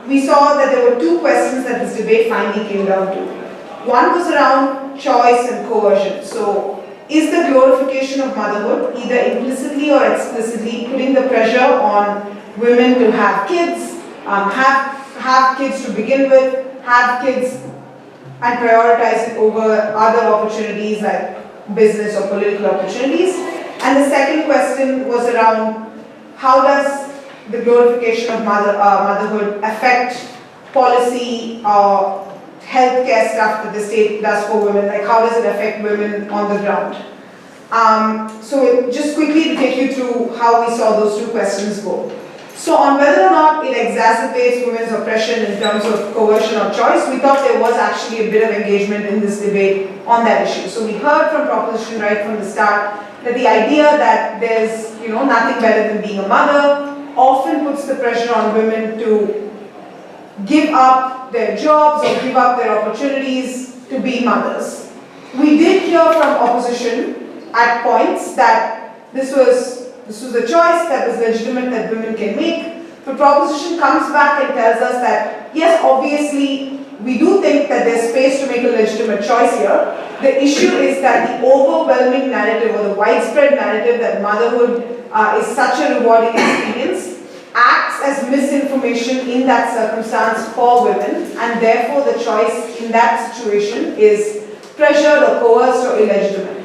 G: we saw that there were two questions that this debate finally came down to. One was around choice and coercion. So, is the glorification of motherhood, either implicitly or explicitly, putting the pressure on women to have kids, have kids to begin with, have kids and prioritize it over other opportunities like business or political opportunities? And the second question was around, how does the glorification of motherhood affect policy or healthcare stuff that the state does for women? Like, how does it affect women on the ground? So just quickly to take you through how we saw those two questions go. So on whether or not it exacerbates women's oppression in terms of coercion or choice, we thought there was actually a bit of engagement in this debate on that issue. So we heard from proposition right from the start that the idea that there's nothing better than being a mother often puts the pressure on women to give up their jobs or give up their opportunities to be mothers. We did hear from opposition at points that this was a choice that was legitimate that women can make. But proposition comes back and tells us that yes, obviously we do think that there's space to make a legitimate choice here. The issue is that the overwhelming narrative or the widespread narrative that motherhood is such a rewarding experience acts as misinformation in that circumstance for women, and therefore the choice in that situation is pressured or coerced or illegitimate.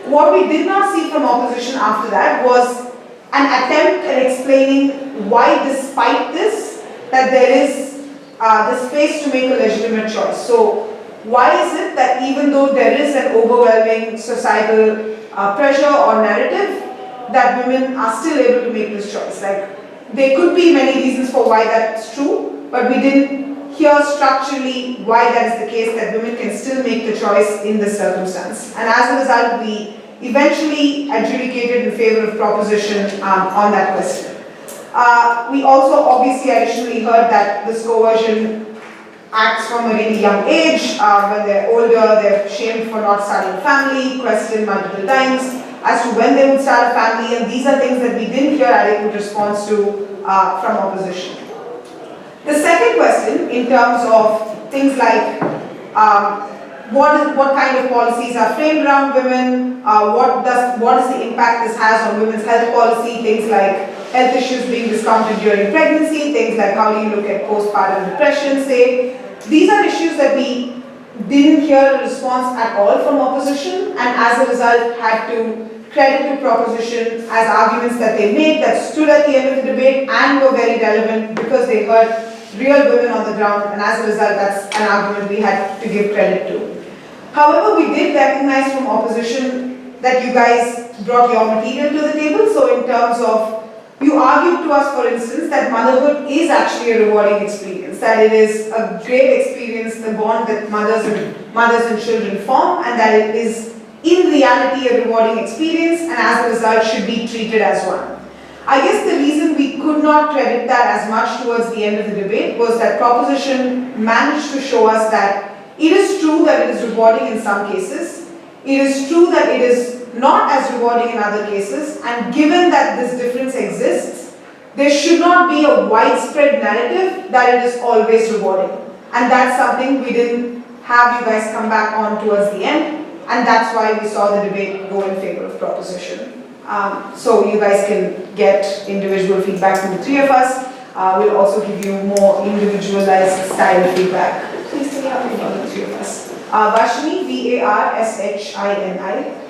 G: What we did not see from opposition after that was an attempt at explaining why, despite this, that there is the space to make a legitimate choice. So why is it that even though there is an overwhelming societal pressure or narrative, that women are still able to make this choice? Like, there could be many reasons for why that's true, but we didn't hear structurally why that is the case, that women can still make the choice in this circumstance. And as a result, we eventually adjudicated in favor of proposition on that question. We also obviously additionally heard that this coercion acts from a really young age. When they're older, they're shamed for not starting a family, questioned multiple times as to when they would start a family, and these are things that we didn't hear adequate response to from opposition. The second question, in terms of things like what kind of policies are framed around women, what is the impact this has on women's health policy, things like health issues being discounted during pregnancy, things like how do you look at postpartum depression, say. These are issues that we didn't hear a response at all from opposition, and as a result had to credit to proposition as arguments that they made that stood at the end of the debate and were very relevant because they heard real women on the ground, and as a result that's an argument we had to give credit to. However, we did recognize from opposition that you guys brought your material to the table. So in terms of, you argued to us, for instance, that motherhood is actually a rewarding experience, that it is a great experience, the bond that mothers and children form, and that it is in reality a rewarding experience, and as a result should be treated as one. I guess the reason we could not credit that as much towards the end of the debate was that proposition managed to show us that it is true that it is rewarding in some cases, it is true that it is not as rewarding in other cases, and given that this difference exists, there should not be a widespread narrative that it is always rewarding. And that's something we didn't have you guys come back on towards the end, and that's why we saw the debate go in favor of proposition. So you guys can get individual feedback from the three of us. We'll also give you more individualized style feedback. Please take out from the three of us. Varshini, Varshini.